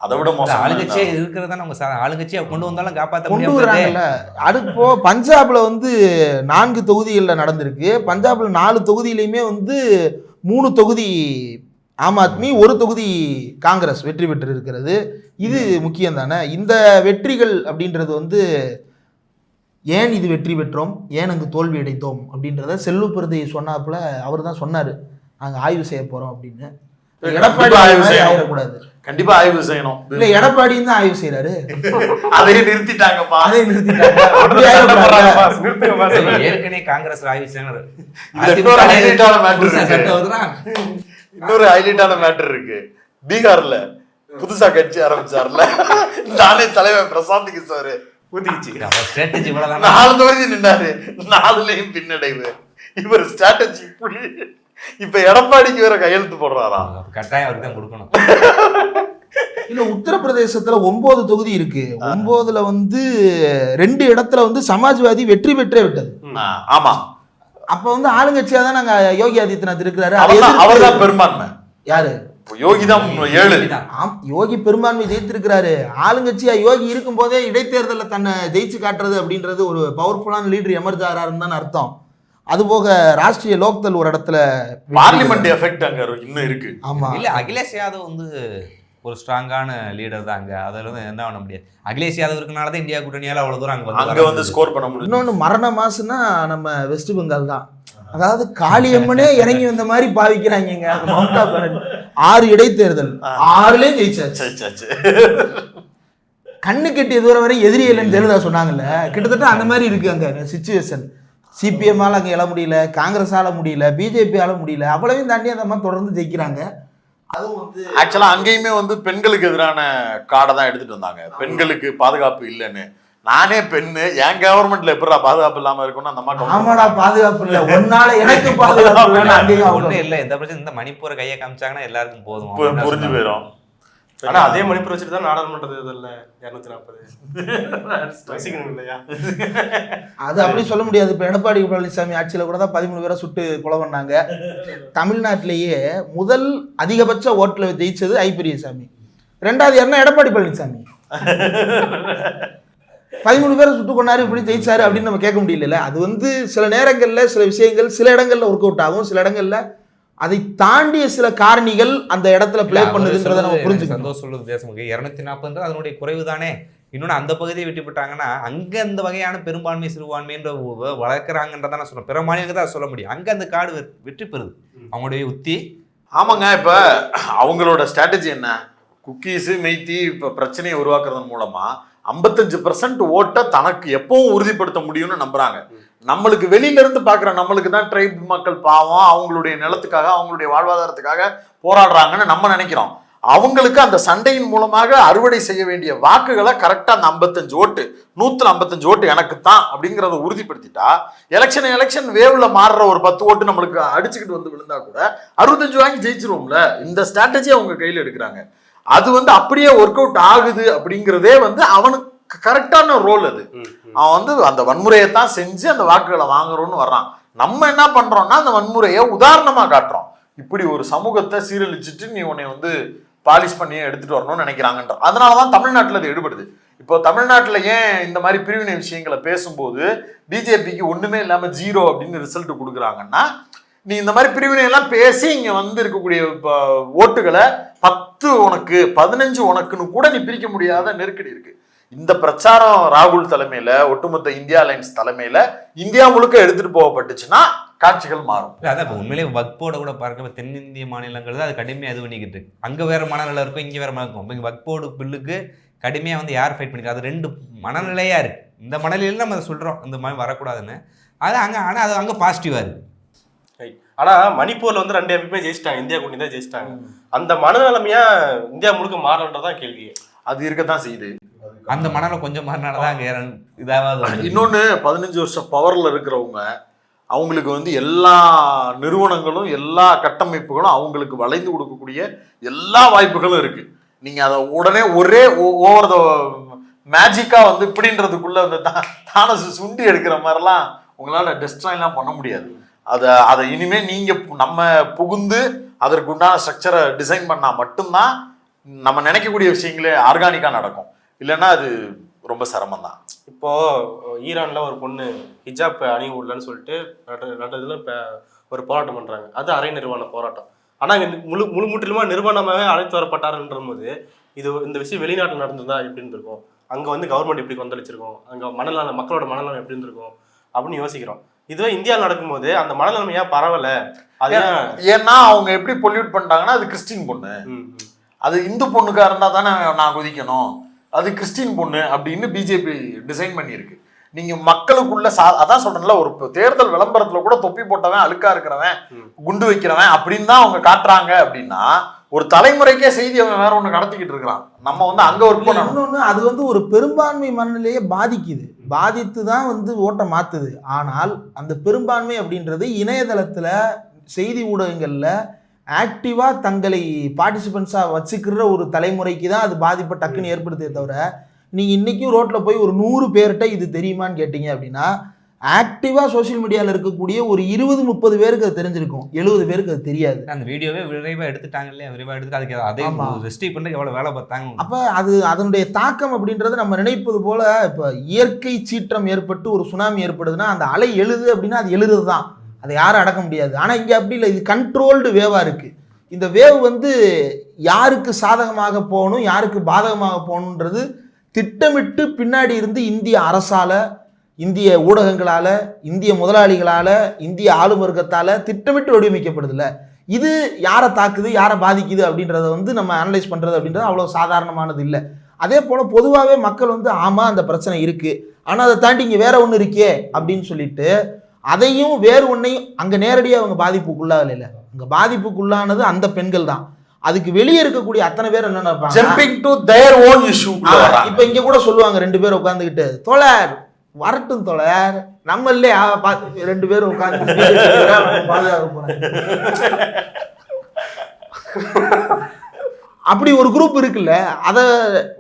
அதை விட மோசம். ஆளுங்கட்சியே இருக்கிறதா நம்ம ஆளுங்கட்சியை கொண்டு வந்தாலும் காப்பாற்ற கொண்டு முடியாது. வராங்கல்ல. அடுப்போ பஞ்சாப்ல வந்து 4 தொகுதிகளில் நடந்திருக்கு. பஞ்சாப்ல 4 தொகுதியிலையுமே வந்து 3 தொகுதி ஆம் ஆத்மி, 1 தொகுதி காங்கிரஸ் வெற்றி பெற்று இருக்கிறது. இது முக்கியம் தானே. இந்த வெற்றிகள் அப்படின்றது வந்து ஏன் இது வெற்றி பெற்றோம், ஏன் அங்கு தோல்வி அடைந்தோம் அப்படின்றத செல்வ பிரதி சொன்னாப்புல அவர் தான் சொன்னார், நாங்கள் ஆய்வு செய்ய போகிறோம் அப்படின்னு. எடப்பாடி ஆய்வு செய்யக்கூடாது, கண்டிப்பா ஆய்வு செய்யணும். இல்ல எடப்பாடியும் தான் ஆய்வு செய்யறாரு. அதையே நிறுத்திட்டாங்கப்பா, அதையே நிறுத்திட்டாங்க. ஏற்கனவே காங்கிரஸ் ஆய்வு செய்யணும். இன்னொரு ஹைலைட்டான மேட்டர் இருக்கு. பீகார்ல புதுசா கட்சி ஆரம்பிச்சார்ல, நானே தலைவர் பிரசாந்த் கிஷோர் ஊத்திக்கிச்சு. 4 தொகுதி நின்றாரு, 4லயும் பின்னடைவு. இவர் ஸ்ட்ராட்டஜி இப்படி. இப்ப எடப்பாடிக்கு வேற கையெழுத்து போடுறாரா? கட்டாயம் அவருக்கு தான் கொடுக்கணும். இல்ல உத்தரப்பிரதேசத்துல 9 தொகுதி இருக்கு. 9ல வந்து 2 இடத்துல வந்து சமாஜ்வாதி வெற்றி பெற்றே விட்டது. ஆமா, அப்ப வந்து ஆளுங்கட்சியா தான் நாங்க யோகி ஆதித்யநாத் இருக்கிறாரு. அவர்தான் பெரும்பான்மை. யாரு? யோகி தான் 7. யோகி பெரும்பான்மை ஜெயித்திருக்கிறாரு. ஆளுங்கட்சியா யோகி இருக்கும் போதே இடைத்தேர்தலில் தன்னை ஜெயிச்சு காட்டுறது அப்படின்றது ஒரு பவர்ஃபுல்லான லீடர் எமர்ஜ் ஆறாருன்னு தான் அர்த்தம். அது போக ராஷ்டிரிய லோக்தல் ஒரு இடத்துல பார்லிமெண்ட் எஃபெக்ட் அங்க இன்னும் இருக்கு. ஆமா, இல்ல அகிலேஷ் யாதவ் வந்து ஒரு ஸ்ட்ராங்கான லீடர் தான். அங்க அதுல இருந்து என்ன பண்ண முடியாது. அகிலேஷ் யாதவ் இருக்கனாலதான் இந்தியா கூட்டணியால அவ்வளவு தூரம் அங்க வந்து ஸ்கோர் பண்ண முடியும். இன்னொன்னு மரண மாசுன்னா நம்ம வெஸ்ட் பெங்கால் தான். அதாவது காளியம்மனே இறங்கி வந்த மாதிரி பாவிக்கிறாங்க. மம்தா பானர்ஜி 6 இடைத்தேர்தல் 6லயும் ஜெயிச்சாச்சு. கண்ணு கெட்டிய தூரம் வரை எதிரி இல்லைன்னு ஜெயலலிதா சொன்னாங்கல்ல, கிட்டத்தட்ட அந்த மாதிரி இருக்கு அங்க சிச்சுவேஷன். சிபிஎம்மால அங்கே எழ முடியல, காங்கிரஸால முடியல, பிஜேபியால முடியல, அவ்வளவையும் தாண்டி அந்த மாதிரி தொடர்ந்து ஜெயிக்கிறாங்க. அதுவும் வந்து ஆக்சுவலா அங்கேயுமே வந்து பெண்களுக்கு எதிரான கார்டை தான் எடுத்துட்டு வந்தாங்க. பெண்களுக்கு பாதுகாப்பு இல்லைன்னு. நானே பெண்ணு, என் கவர்மெண்ட்ல எப்படா பாதுகாப்பு இல்லாம இருக்கும்னு அந்த மாதிரி. ஆமாடா, பாதுகாப்பு இல்ல, ஒன்னால எனக்கு பாதுகாப்பு ஒண்ணு இல்ல. எந்த பிரச்சனை இந்த மணிப்பூரை கையை காமிச்சாங்கன்னா எல்லாருக்கும் போதும், புரிஞ்சு போயிடும். ஆனா அதே மணிப்பூர் வச்சுட்டு தான் நாடாளுமன்ற தேர்தல்ல 240 இல்லையா? அது அப்படி சொல்ல முடியாது. இப்ப எடப்பாடி பழனிசாமி ஆட்சியில கூட தான் 13 பேரை சுட்டு கொலை பண்ணாங்க. தமிழ்நாட்டிலேயே முதல் அதிகபட்ச ஓட்டுல ஜெயிச்சது ஐ பெரியசாமி. 2வது யாருன்னா எடப்பாடி பழனிசாமி. 13 பேரை சுட்டு கொண்டாரு, இப்படி ஜெயிச்சாரு அப்படின்னு நம்ம கேட்க முடியல. அது வந்து சில நேரங்கள்ல சில விஷயங்கள் சில இடங்கள்ல ஒர்க் அவுட் ஆகும், சில இடங்கள்ல அதை தாண்டிய சில காரணிகள் அந்த இடத்துல பிளே பண்ணுதுன்றதை நம்ம புரிஞ்சுக்கணும். சந்தோஷ் சொல்றது தேசமுக 240 அதனுடைய குறைவு தானே. இன்னொன்னு அந்த பகுதியை வெட்டி போட்டாங்கன்னா அங்க அந்த வகையான பெரும்பான்மை சிறுபான்மைன்ற வளர்க்குறாங்கன்றதான் நான் சொல்றேன். பிற மாநிலங்கள் தான் சொல்ல முடியும். அங்க அந்த காடு வெற்றி பெறுது அவங்களுடைய உத்தி. ஆமாங்க, இப்ப அவங்களோட ஸ்ட்ராட்டஜி என்ன? குக்கீஸு மெய்த்தி இப்ப பிரச்சனையை உருவாக்குறதன் மூலமா 55% ஓட்டை தனக்கு எப்பவும் உறுதிப்படுத்த முடியும்னு நம்புறாங்க. நம்மளுக்கு வெளியில இருந்து பாக்குற நம்மளுக்கு தான் ட்ரைப் மக்கள் பாவம், அவங்களுடைய நிலத்துக்காக அவங்களுடைய வாழ்வாதாரத்துக்காக போராடுறாங்கன்னு நம்ம நினைக்கிறோம். அவங்களுக்கு அந்த சண்டையின் மூலமாக அறுவடை செய்ய வேண்டிய வாக்குகளை கரெக்டா அந்த 55 ஓட்டு 155 ஓட்டு எனக்கு தான் அப்படிங்கிறத உறுதிப்படுத்திட்டா எலெக்ஷன் வேவ்ல மாறுற ஒரு 10 ஓட்டு நம்மளுக்கு அடிச்சுக்கிட்டு வந்து விழுந்தா கூட 65 வாங்கி ஜெயிச்சிருவோம்ல. இந்த ஸ்ட்ராட்டஜி அவங்க கையில எடுக்கிறாங்க. அது வந்து அப்படியே ஒர்க் அவுட் ஆகுது அப்படிங்கிறதே வந்து அவனுக்கு கரெக்டான ரோல். அது அவன் வந்து அந்த வன்முறையை தான் செஞ்சு அந்த வாக்குகளை வாங்குறோம்னு வர்றான். நம்ம என்ன பண்றோம்னா அந்த வன்முறையை உதாரணமா காட்டுறோம். இப்படி ஒரு சமூகத்தை சீரழிச்சிட்டு நீ உன்னை வந்து பாலிஷ் பண்ணி எடுத்துட்டு வரணும்னு நினைக்கிறாங்கன்ற. அதனாலதான் தமிழ்நாட்டில் அது எடுபடுது. இப்போ தமிழ்நாட்டில் ஏன் இந்த மாதிரி பிரிவினை விஷயங்களை பேசும்போது பிஜேபிக்கு ஒண்ணுமே இல்லாம 0 அப்படின்னு ரிசல்ட் கொடுக்குறாங்கன்னா, நீ இந்த மாதிரி பிரிவினை எல்லாம் பேசி இங்க வந்து இருக்கக்கூடிய ஓட்டுகளை 10 உனக்கு 15 உனக்குன்னு கூட நீ பிரிக்க முடியாத நெருக்கடி இருக்கு. இந்த பிரச்சாரம் ராகுல் தலைமையில, ஒட்டுமொத்த இந்தியா அலைன்ஸ் தலைமையில இந்தியா முழுக்க எடுத்துட்டு போகப்பட்டுச்சுன்னா காட்சிகள் மாறும். அதான் இப்போ உண்மையிலேயே வக்போட கூட பார்க்க தென்னிந்திய மாநிலங்கள் தான் அது கடுமையாக இது பண்ணிக்கிட்டு இருக்கு. அங்கே வேற மனநிலை இருக்கும், இங்கே வேற மனம் இருக்கும். இப்போ வக்போடு பில்லுக்கு கடுமையாக வந்து யார் ஃபைட் பண்ணிக்கிறது? அது 2 மனநிலையாக இருக்கு. இந்த மனநிலையில் நம்ம அதை சொல்கிறோம் இந்த மாதிரி வரக்கூடாதுன்னு. அது அங்கே ஆனால் அது அங்கே பாசிட்டிவாக இருக்கு. ஆனா மணிப்பூர்ல வந்து 2 எம்பியுமே ஜெயிச்சிட்டாங்க, இந்தியா கூட்டணி தான் ஜெயிச்சிட்டாங்க. அந்த மனநிலைமையா இந்தியா முழுக்க மாறன்றதான் கேள்வி. அது இருக்கத்தான் செய்யுது. அந்த மனநிலை கொஞ்சம் மாறினாலதான் அங்கே இதாவது. இன்னொன்னு 15 வருஷம் பவர்ல இருக்கிறவங்க அவங்களுக்கு வந்து எல்லா நிறுவனங்களும் எல்லா கட்டமைப்புகளும் அவங்களுக்கு வளைந்து கொடுக்கக்கூடிய எல்லா வாய்ப்புகளும் இருக்கு. நீங்க அதை உடனே ஒரே ஓவர் த மேஜிக்கா வந்து இப்படின்றதுக்குள்ள வந்து தானே சுண்டி எடுக்கிற மாதிரிலாம் உங்களால டெஸ்ட்ராய்லாம் பண்ண முடியாது. அதை இனிமே நீங்க நம்ம புகுந்து அதற்கு உண்டான ஸ்ட்ரக்சரை டிசைன் பண்ணா மட்டும்தான் நம்ம நினைக்கக்கூடிய விஷயங்களே ஆர்கானிக்கா நடக்கும். இல்லைன்னா அது ரொம்ப சிரமம் தான். இப்போ ஈரான்ல ஒரு பொண்ணு ஹிஜாப் அணி விடலன்னு சொல்லிட்டு இதுல ஒரு போராட்டம் பண்றாங்க. அது அரை நிர்வாண போராட்டம். ஆனா இங்க முழுமுற்றிலுமா நிர்வாணமாகவே அழைத்து வரப்பட்டாருன்ற போது இந்த விஷயம் வெளிநாட்டில் நடந்ததா எப்படி இருந்திருக்கும், அங்க வந்து கவர்மெண்ட் எப்படி கொந்தளிச்சிருக்கும், அங்க மனநலம் மக்களோட மனநலம் எப்படி இருந்திருக்கும் அப்படின்னு யோசிக்கிறோம். இதுவே இந்தியாவில் நடக்கும்போது அந்த மனநலம் ஏன் பரவல? அது ஏன்னா அவங்க எப்படி பொல்யூட் பண்ணிட்டாங்கன்னா, அது கிறிஸ்டின் பொண்ணு, அது இந்து பொண்ணுக்கா இருந்தா தானே நான் குதிக்கணும், அது கிறிஸ்டின் பொண்ணு அப்படின்னு பிஜேபி டிசைன் பண்ணியிருக்கு. நீங்க மக்களுக்குள்ள அதான் சொல்றேன்ல, ஒரு தேர்தல் விளம்பரத்துல கூட தொப்பி போட்டவன், அழுக்கா இருக்கிறவன், குண்டு வைக்கிறவன் அப்படின்னு தான் அவங்க காட்டுறாங்க. அப்படின்னா ஒரு தலைமுறைக்கே செய்தி அவன் வேற ஒண்ணு கடத்திக்கிட்டு இருக்கிறான். நம்ம வந்து அங்க ஒரு இன்னொன்னு, அது வந்து ஒரு பெரும்பான்மை மனநிலையே பாதிக்குது, பாதித்து தான் வந்து ஓட்டை மாத்துது. ஆனால் அந்த பெரும்பான்மை அப்படின்றது இணையதளத்துல செய்தி ஊடகங்கள்ல ஆக்டிவா தங்களை பார்ட்டிசிபென்ட்ஸா வச்சுக்கிற ஒரு தலைமுறைக்கு தான் அது பாதிப்பை டக்குன்னு ஏற்படுத்தே தவிர, நீங்க இன்னைக்கும் ரோட்ல போய் ஒரு 100 பேர்கிட்ட இது தெரியுமான்னு கேட்டீங்க அப்படின்னா, ஆக்டிவா சோசியல் மீடியால இருக்கக்கூடிய ஒரு 20-30 பேருக்கு அது தெரிஞ்சிருக்கும், 70 பேருக்கு அது தெரியாது. அந்த வீடியோவே விரைவா எடுத்துட்டாங்க இல்லையா, விரைவா எடுத்து அதுக்கு அதே ரெஸ்ட்ரிக்ட் பண்ணி எவ்வளவு வேலை பார்த்தாங்க. அப்ப அது அதனுடைய தாக்கம் அப்படின்றது நம்ம நினைப்பது போல, இப்ப இயற்கை சீற்றம் ஏற்பட்டு ஒரு சுனாமி ஏற்படுதுன்னா அந்த அலை எழுது அப்படின்னா அது எழுதுது தான், அதை யாரும் அடக்க முடியாது. ஆனா இங்க அப்படி இல்லை, இது கண்ட்ரோல்டு வேவா இருக்கு. இந்த வேவ் வந்து யாருக்கு சாதகமாக போகணும் யாருக்கு பாதகமாக போகணுன்றது திட்டமிட்டு பின்னாடி இருந்து இந்திய அரசால, இந்திய ஊடகங்களால, இந்திய முதலாளிகளால, இந்திய ஆளும் வர்க்கத்தால திட்டமிட்டு வடிவமைக்கப்படுதுல்ல. இது யாரை தாக்குது யாரை பாதிக்குது அப்படின்றத வந்து நம்ம அனலைஸ் பண்றது அப்படின்றது அவ்வளவு சாதாரணமானது இல்லை. அதே போல பொதுவாகவே மக்கள் வந்து ஆமா அந்த பிரச்சனை இருக்கு, ஆனா அதை தாண்டி இங்க வேற ஒண்ணு இருக்கே அப்படின்னு சொல்லிட்டு அதையும் வேறு ஒன்னையும் அங்க நேரடியாக அவங்க பாதிப்புக்குள்ளாகல. இல்லை, அங்க பாதிப்புக்குள்ளானது அந்த பெண்கள் தான். அதுக்கு வெளியே இருக்கக்கூடிய அத்தனை பேர் என்ன நினைப்பாங்க, இப்ப இங்க கூட சொல்லுவாங்க 2 பேர் உட்காந்துக்கிட்டு, தோழர் வரட்டும் தோழர், நம்ம இல்லையா 2 பேரும் உட்காந்து பாதுகாக்க போறாங்க. அப்படி ஒரு குரூப் இருக்குல்ல, அத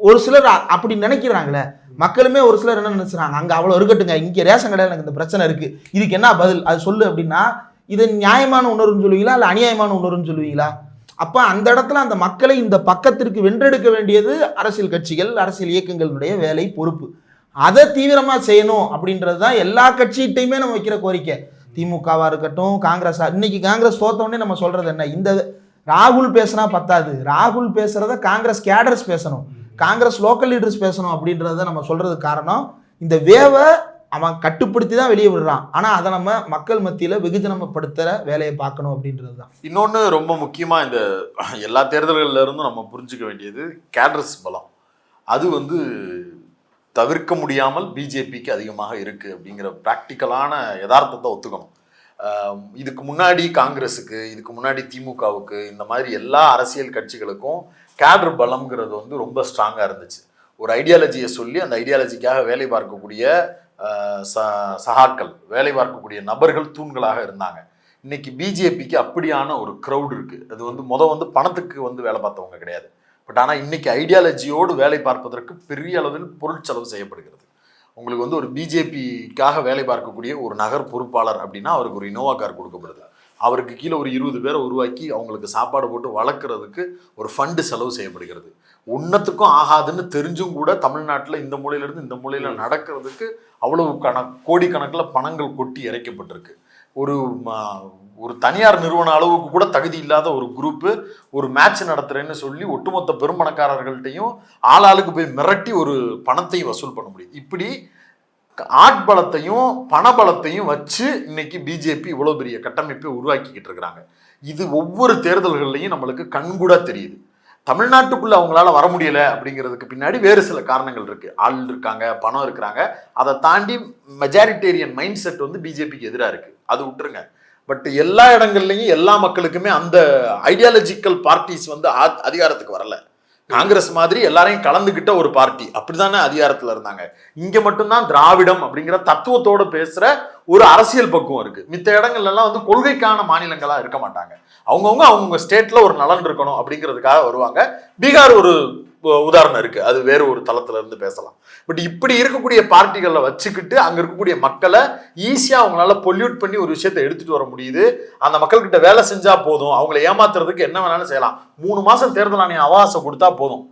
ஒரு சிலர் அப்படி நினைக்கிறாங்களே. மக்களுமே ஒரு சிலர் என்ன நினைச்சாங்க, அங்க அவ்வளவு இருக்கட்டுங்க, இங்க ரேஷன் கடையில் எனக்கு இந்த பிரச்சனை இருக்கு, இதுக்கு என்ன பதில் அது சொல்லு அப்படின்னா, இது நியாயமான உணர்வுன்னு சொல்லுவீங்களா இல்ல அநியாயமான உணர்வுன்னு சொல்லுவீங்களா? அப்ப அந்த இடத்துல அந்த மக்களை இந்த பக்கத்திற்கு வென்றெடுக்க வேண்டியது அரசியல் கட்சிகள், அரசியல் இயக்கங்களுடைய வேலை, பொறுப்பு. அதை தீவிரமா செய்யணும் அப்படின்றது தான் எல்லா கட்சிகிட்டையுமே நம்ம வைக்கிற கோரிக்கை. திமுகவா இருக்கட்டும், காங்கிரஸா. இன்னைக்கு காங்கிரஸ் தோத்தவொடனே நம்ம சொல்றது என்ன, இந்த ராகுல் பேசினா பத்தாது, ராகுல் பேசுறத காங்கிரஸ் கேடர்ஸ் பேசணும், காங்கிரஸ் லோக்கல் லீடர்ஸ் பேசணும் அப்படின்றத நம்ம சொல்றதுக்கு காரணம், இந்த வேவை அவன் கட்டுப்படுத்தி தான் வெளியே விடுறான். ஆனா அதை நம்ம மக்கள் மத்தியில வெகுஜனப்படுத்துற வேலையை பார்க்கணும் அப்படின்றது தான். இன்னொன்று ரொம்ப முக்கியமா இந்த எல்லா தேர்தல்கள்ல இருந்தும் நம்ம புரிஞ்சுக்க வேண்டியது கேடர்ஸ் பலம். அது வந்து தவிர்க்க முடியாமல் பிஜேபிக்கு அதிகமாக இருக்கு அப்படிங்கிற பிராக்டிக்கலான யதார்த்தத்தை ஒத்துக்கணும். இதுக்கு முன்னாடி காங்கிரஸுக்கு, இதுக்கு முன்னாடி திமுகவுக்கு, இந்த மாதிரி எல்லா அரசியல் கட்சிகளுக்கும் கேடர் பலம்ங்கிறது வந்து ரொம்ப ஸ்ட்ராங்காக இருந்துச்சு. ஒரு ஐடியாலஜியை சொல்லி அந்த ஐடியாலஜிக்காக வேலை பார்க்கக்கூடிய சகாக்கள், வேலை பார்க்கக்கூடிய நபர்கள் தூண்களாக இருந்தாங்க. இன்னைக்கு பிஜேபிக்கு அப்படியான ஒரு க்ரௌட் இருக்கு. அது வந்து வந்து பணத்துக்கு வந்து வேலை பார்த்தவங்க கிடையாது. பட் ஆனால் இன்னைக்கு ஐடியாலஜியோடு வேலை பார்ப்பதற்கு பெரிய அளவில் பொருட்செலவு செய்யப்படுகிறது. உங்களுக்கு வந்து ஒரு பிஜேபிக்காக வேலை பார்க்கக்கூடிய ஒரு நகர் பொறுப்பாளர் அப்படின்னா அவருக்கு ஒரு இனோவா கார் கொடுக்கப்படுது. அவருக்கு கீழே ஒரு 20 பேரை உருவாக்கி அவங்களுக்கு சாப்பாடு போட்டு வளர்க்குறதுக்கு ஒரு ஃபண்டு செலவு செய்யப்படுகிறது. ஒன்றத்துக்கும் ஆகாதுன்னு தெரிஞ்சும் கூட தமிழ்நாட்டில் இந்த மூலையிலேருந்து இந்த மூலையில் நடக்கிறதுக்கு அவ்வளவு கோடிக்கணக்கில் பணங்கள் கொட்டி இறைக்கப்பட்டிருக்கு. ஒரு தனியார் நிறுவன அளவுக்கு கூட தகுதி இல்லாத ஒரு குரூப்பு ஒரு மேட்ச் நடத்துறேன்னு சொல்லி ஒட்டுமொத்த பெரும்பணக்காரர்கள்ட்டையும் ஆளாளுக்கு போய் மிரட்டி ஒரு பணத்தையும் வசூல் பண்ண முடியுது. இப்படி ஆட்பலத்தையும் பணபலத்தையும் வச்சு இன்னைக்கு பிஜேபி இவ்வளோ பெரிய கட்டமைப்பை உருவாக்கிக்கிட்டு இருக்கிறாங்க. இது ஒவ்வொரு தேர்தல்கள்லையும் நம்மளுக்கு கண்கூட தெரியுது. தமிழ்நாட்டுக்குள்ள அவங்களால வர முடியல அப்படிங்கிறதுக்கு பின்னாடி வேறு சில காரணங்கள் இருக்கு. ஆள் இருக்காங்க, பணம் இருக்கிறாங்க. அதை தாண்டி மெஜாரிட்டேரியன் மைண்ட் செட் வந்து பிஜேபிக்கு எதிராக இருக்கு, அது விட்டுருங்க. பட் எல்லா இடங்கள்லையும் எல்லா மக்களுக்குமே அந்த ஐடியாலஜிக்கல் பார்ட்டிஸ் வந்து அதிகாரத்துக்கு வரல. காங்கிரஸ் மாதிரி எல்லாரையும் கலந்துகிட்ட ஒரு பார்ட்டி அப்படித்தானே அதிகாரத்துல இருந்தாங்க. இங்க மட்டும்தான் திராவிடம் அப்படிங்கிற தத்துவத்தோடு பேசுற ஒரு அரசியல் பக்குவம் இருக்கு. மித்த இடங்கள்ல எல்லாம் வந்து கொள்கைக்கான மாநிலங்களா இருக்க மாட்டாங்க. அவங்கவுங்க ஸ்டேட்ல ஒரு நலன் இருக்கணும் அப்படிங்கிறதுக்காக வருவாங்க. பீகார் உதாரணம் இருக்கு, அது வேற ஒரு தளத்துல இருந்து பேசலாம். பட் இப்படி இருக்கக்கூடிய பார்ட்டிகளை வச்சுக்கிட்டு அங்க இருக்கக்கூடிய மக்களை ஈஸியா அவங்களால பொல்யூட் பண்ணி ஒரு விஷயத்தை எடுத்துட்டு வர முடியுது. அந்த மக்கள்கிட்ட வேலை செஞ்சா போதும், அவங்களை ஏமாத்துறதுக்கு என்ன வேணாலும் செய்யலாம். 3 மாசம் தேர்தல் ஆணையம் அவகாசம் கொடுத்தா போதும்,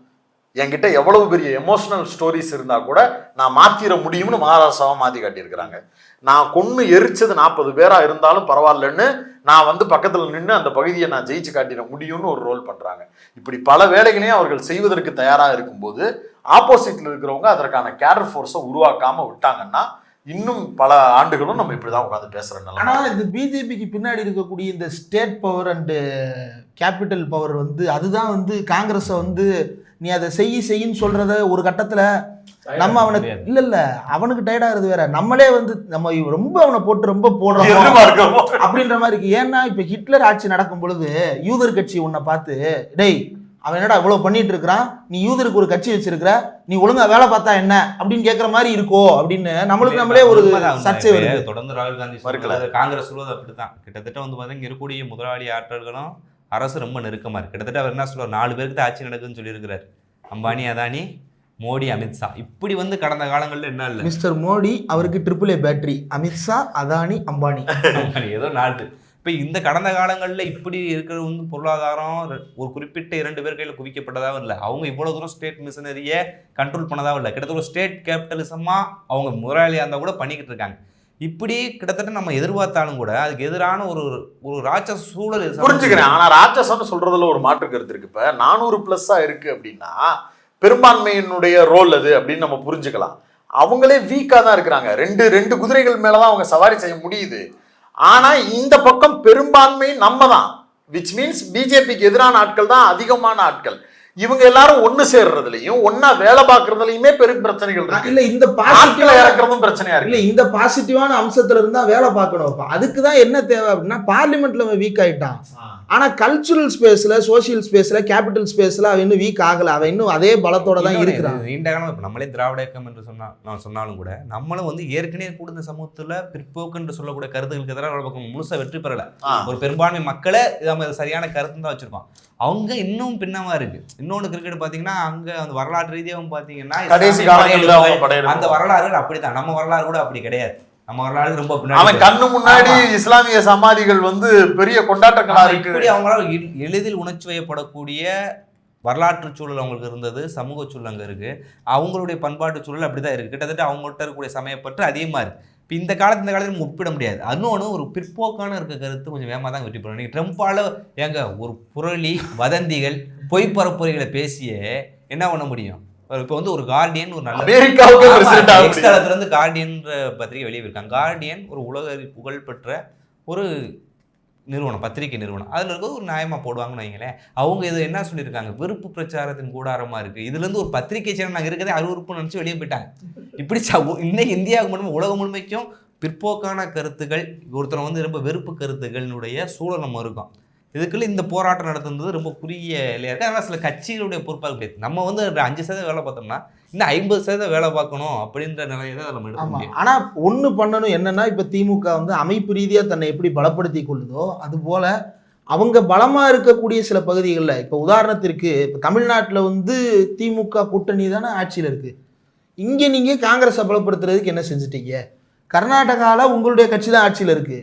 என்கிட்ட எவ்வளவு பெரிய எமோஷனல் ஸ்டோரிஸ் இருந்தா கூட நான் மாத்திர முடியும்னு மகாராஷ்டிராவை மாத்தி காட்டியிருக்கிறாங்க. நான் கொன்னு எரிச்சது 40 பேரா இருந்தாலும் பரவாயில்லன்னு நான் வந்து பக்கத்துல நின்று அந்த பகுதியை நான் ஜெயிச்சு காட்டிட முடியும்னு ஒரு ரோல் பண்றாங்க. இப்படி பல வேலைகளையும் அவர்கள் செய்வதற்கு தயாராக இருக்கும்போது ஆப்போசிட்ல இருக்கிறவங்க அதற்கான கேடர் ஃபோர்ஸை உருவாக்காம விட்டாங்கன்னா இன்னும் பல ஆண்டுகளும் நம்ம இப்படிதான் உட்காந்து பேசுறோம். ஆனா இந்த பிஜேபிக்கு பின்னாடி இருக்கக்கூடிய இந்த state power and capital power வந்து அதுதான் வந்து காங்கிரஸை வந்து நீ அதை செய்யின்னு சொல்றத ஒரு கட்டத்துல நம்ம அவனுக்கு இல்ல அவனுக்கு டயர்ட் ஆகுறது வேற, நம்மளே வந்து நம்ம ரொம்ப அவனை போட்டு ரொம்ப போடுறோம் அப்படின்ற மாதிரி இருக்கு. ஏன்னா இப்ப ஹிட்லர் ஆட்சி நடக்கும் பொழுது யூதர் கட்சி உன்னை பார்த்து டேய் அவன் என்னடா இவ்வளவு பண்ணிட்டு இருக்கிறான், நீ யூதருக்கு ஒரு கட்சி வச்சிருக்கிற, நீ ஒழுங்கா வேலை பார்த்தா என்ன அப்படின்னு கேட்கற மாதிரி இருக்கோ அப்படின்னு நம்மளுக்கு நம்மளே ஒரு சர்ச்சை வருது. தொடர்ந்து ராகுல் காந்தி காங்கிரஸ் சொல்வது அப்படித்தான். கிட்டத்தட்ட வந்து பாத்தீங்கன்னா இருக்கக்கூடிய முதலாளி ஆற்றல்களும் அரசு ரொம்ப நெருக்கமா இருக்கு. கிட்டத்தட்ட அவர் என்ன சொல்லுவார், 4 பேருக்கு தான் ஆட்சி நடக்குதுன்னு சொல்லியிருக்கிறார். அம்பானி, அதானி, மோடி, அமித்ஷா. இப்படி வந்து கடந்த காலங்கள்ல என்ன இல்லை, மிஸ்டர் மோடி அவருக்கு AAA பேட்டரி, அமித்ஷா, அதானி, அம்பானி ஏதோ நாட்டு. இப்போ இந்த கடந்த காலங்களில் இப்படி இருக்கிற வந்து பொருளாதாரம் ஒரு குறிப்பிட்ட 2 பேர் கையில் குவிக்கப்பட்டதாகவும் இல்லை. அவங்க இவ்வளோ தூரம் ஸ்டேட் மிஷினரியை கண்ட்ரோல் பண்ணதாகவும் இல்லை. கிட்டத்தட்ட ஒரு ஸ்டேட் கேபிட்டலிசமாக அவங்க முதலாளியாக இருந்தால் கூட பண்ணிக்கிட்டு இருக்காங்க. இப்படி கிட்டத்தட்ட நம்ம எதிர்பார்த்தாலும் கூட அதுக்கு எதிரான ஒரு ராட்சச சூழல் புரிஞ்சுக்கிறேன். ஆனால் ராட்சசம்னு சொல்றதுல ஒரு மாற்று கருத்து இருக்கு. இப்போ 400+ இருக்கு அப்படின்னா பெரும்பான்மையினுடைய ரோல் அது அப்படின்னு நம்ம புரிஞ்சுக்கலாம். அவங்களே வீக்காக தான் இருக்கிறாங்க. ரெண்டு குதிரைகள் மேலதான் அவங்க சவாரி செய்ய முடியுது. ஆனா இந்த பக்கம் பெரும்பான்மை நம்ம தான், விச் மீன்ஸ் பிஜேபிக்கு எதிரான ஆட்கள் தான் அதிகமான ஆட்கள். இவங்க எல்லாரும் ஒண்ணு சேர்றதுலயும் ஒன்னா வேலை பார்க்கறதுலயுமே பெரும் பிரச்சனைகள் இருக்கு. இல்ல இந்த பாசிட்டிவா இறக்குறதும் பிரச்சனையா இருக்கு. இல்ல இந்த பாசிட்டிவான அம்சத்துல இருந்தா வேலை பார்க்கணும். அதுக்குதான் என்ன தேவை அப்படின்னா பார்லிமெண்ட்ல வீக் ஆயிட்டான். ஆனா கல்ச்சுரல் ஸ்பேஸ்ல, சோசியல் ஸ்பேஸ்ல, கேபிட்டல் ஸ்பேஸ்ல அவன் இன்னும் வீக் ஆகல. அவன் இன்னும் அதே பலத்தோட தான் இருக்கிறான். நீண்ட காலம் இப்போ நம்மளே திராவிட இயக்கம் என்று சொன்னாலும் கூட நம்மளும் வந்து ஏற்கனவே கூட இந்த சமூகத்துல பிற்போக்கு என்று சொல்லக்கூடிய கருத்துக்களுக்கு எதிராக முழுசா வெற்றி பெறல. ஒரு பெரும்பான்மை மக்களை நம்ம சரியான கருத்து தான் வச்சிருக்கோம். அவங்க இன்னும் பின்னமா இருக்கு. இன்னொன்று கிரிக்கெட் பாத்தீங்கன்னா அங்க அந்த வரலாற்று ரீதியாகவும் பாத்தீங்கன்னா அந்த வரலாறுகள் அப்படித்தான். நம்ம வரலாறு கூட அப்படி கிடையாது. நம்ம வரலாறு ரொம்ப அவன் கண்ணு முன்னாடி இஸ்லாமிய சமாதிகள் வந்து பெரிய கொண்டாட்டங்களா இருக்கு. இப்படி அவங்களால எளிதில் உணர்ச்சி வயப்படக்கூடிய வரலாற்று சூழல் அவங்களுக்கு இருந்தது, சமூக சூழல் அங்கே இருக்கு, அவங்களுடைய பண்பாட்டு சூழல் அப்படிதான் இருக்கு. கிட்டத்தட்ட அவங்கள்ட்ட இருக்கக்கூடிய சமயப்பற்று அதிகமா இருக்கு. இப்போ இந்த காலத்தில் ஒப்பிட முடியாது. இன்னொன்று ஒரு பிற்போக்கான இருக்க கருத்து கொஞ்சம் வேகமாக தான் வெற்றி பெறும். நீங்கள் ட்ரம்ப்பால ஏங்க ஒரு புரளி வதந்திகள் பொய் பரப்புரைகளை பேசியே என்ன பண்ண முடியும்? இப்போ வந்து ஒரு கார்டியன் ஒரு நல்ல இருந்து கார்டியன்ற பத்திரிகை வெளியே இருக்காங்க. கார்டியன் ஒரு உலக புகழ்பெற்ற ஒரு நிறுவனம், பத்திரிகை நிறுவனம். அதில் இருக்கிறது ஒரு நியாயமாக போடுவாங்கன்னு வைங்களேன். அவங்க இது என்ன சொல்லியிருக்காங்க, வெறுப்பு பிரச்சாரத்தின் கூடாரமாக இருக்குது, இதுலேருந்து ஒரு பத்திரிகை சேனல் நாங்கள் இருக்கிறதே அருவறுப்புன்னு நினச்சி வெளியே போயிட்டாங்க. இப்படி இன்னைக்கு இந்தியாவுக்கு மட்டும் உலகம் முழுமைக்கும் பிற்போக்கான கருத்துக்கள், ஒருத்தர் வந்து ரொம்ப வெறுப்பு கருத்துக்களினுடைய சூழல் நம்ம இருக்கோம். இதுக்குள்ள இந்த போராட்டம் நடத்துறது ரொம்ப குறுகிய இல்லையா இருக்கு. அதனால் சில கட்சிகளுடைய பொறுப்பாக கிடையாது. நம்ம வந்து 5% வேலை பார்த்தோம்னா இன்னும் 50% வேலை பார்க்கணும் அப்படின்ற நிலையை தான் நம்ம எடுக்க முடியும். ஆனால் ஒன்று பண்ணணும் என்னன்னா, இப்போ திமுக வந்து அமைப்பு ரீதியாக தன்னை எப்படி பலப்படுத்தி கொள்ளுதோ அதுபோல அவங்க பலமாக இருக்கக்கூடிய சில பகுதிகளில், இப்போ உதாரணத்திற்கு இப்போ தமிழ்நாட்டில் வந்து திமுக கூட்டணி தானே ஆட்சியில் இருக்குது. இங்கே நீங்கள் காங்கிரஸை பலப்படுத்துறதுக்கு என்ன செஞ்சுட்டீங்க? கர்நாடகாவில் உங்களுடைய கட்சி தான் ஆட்சியில் இருக்குது.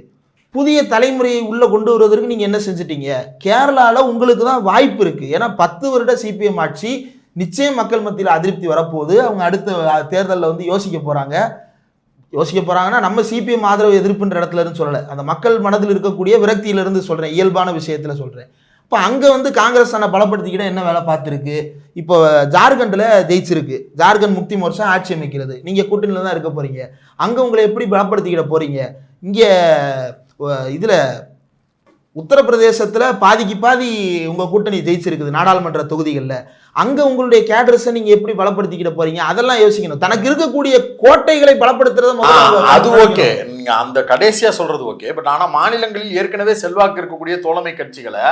புதிய தலைமுறையை உள்ளே கொண்டு வருவதற்கு நீங்கள் என்ன செஞ்சிட்டீங்க? கேரளாவில் உங்களுக்கு தான் வாய்ப்பு இருக்குது. ஏன்னா 10 வருட சிபிஎம் ஆட்சி நிச்சயம் மக்கள் மத்தியில் அதிருப்தி வரப்போகுது. அவங்க அடுத்த தேர்தலில் வந்து யோசிக்க போகிறாங்கன்னா நம்ம சிபிஎம் ஆதரவு எதிர்ப்புன்ற இடத்துல இருந்து சொல்லலை, அந்த மக்கள் மனதில் இருக்கக்கூடிய விரக்தியிலிருந்து சொல்கிறேன், இயல்பான விஷயத்தில் சொல்கிறேன். இப்போ அங்கே வந்து காங்கிரஸ் தன்னை பலப்படுத்திக்கிட்ட என்ன வேலை பார்த்துருக்கு? இப்போ ஜார்க்கண்டில் ஜெயிச்சிருக்கு, ஜார்க்கண்ட் முக்தி மோர்ச்சா ஆட்சி அமைக்கிறது, நீங்கள் கூட்டணியில் தான் இருக்க போகிறீங்க. அங்கே உங்களை எப்படி பலப்படுத்திக்கிட போகிறீங்க? இங்கே இதில் உத்தரப்பிரதேசத்தில் பாதிக்கு பாதி உங்கள் கூட்டணி ஜெயிச்சிருக்குது நாடாளுமன்ற தொகுதிகளில். அங்கே உங்களுடைய கேடர்ஸை நீங்கள் எப்படி பலப்படுத்திக்கிட போறீங்க? அதெல்லாம் யோசிக்கணும். தனக்கு இருக்கக்கூடிய கோட்டைகளை பலப்படுத்துறது அது ஓகே, நீங்கள் அந்த கடைசியாக சொல்றது ஓகே. பட் ஆனால் மாநிலங்களில் ஏற்கனவே செல்வாக்கு இருக்கக்கூடிய தோழமை கட்சிகளை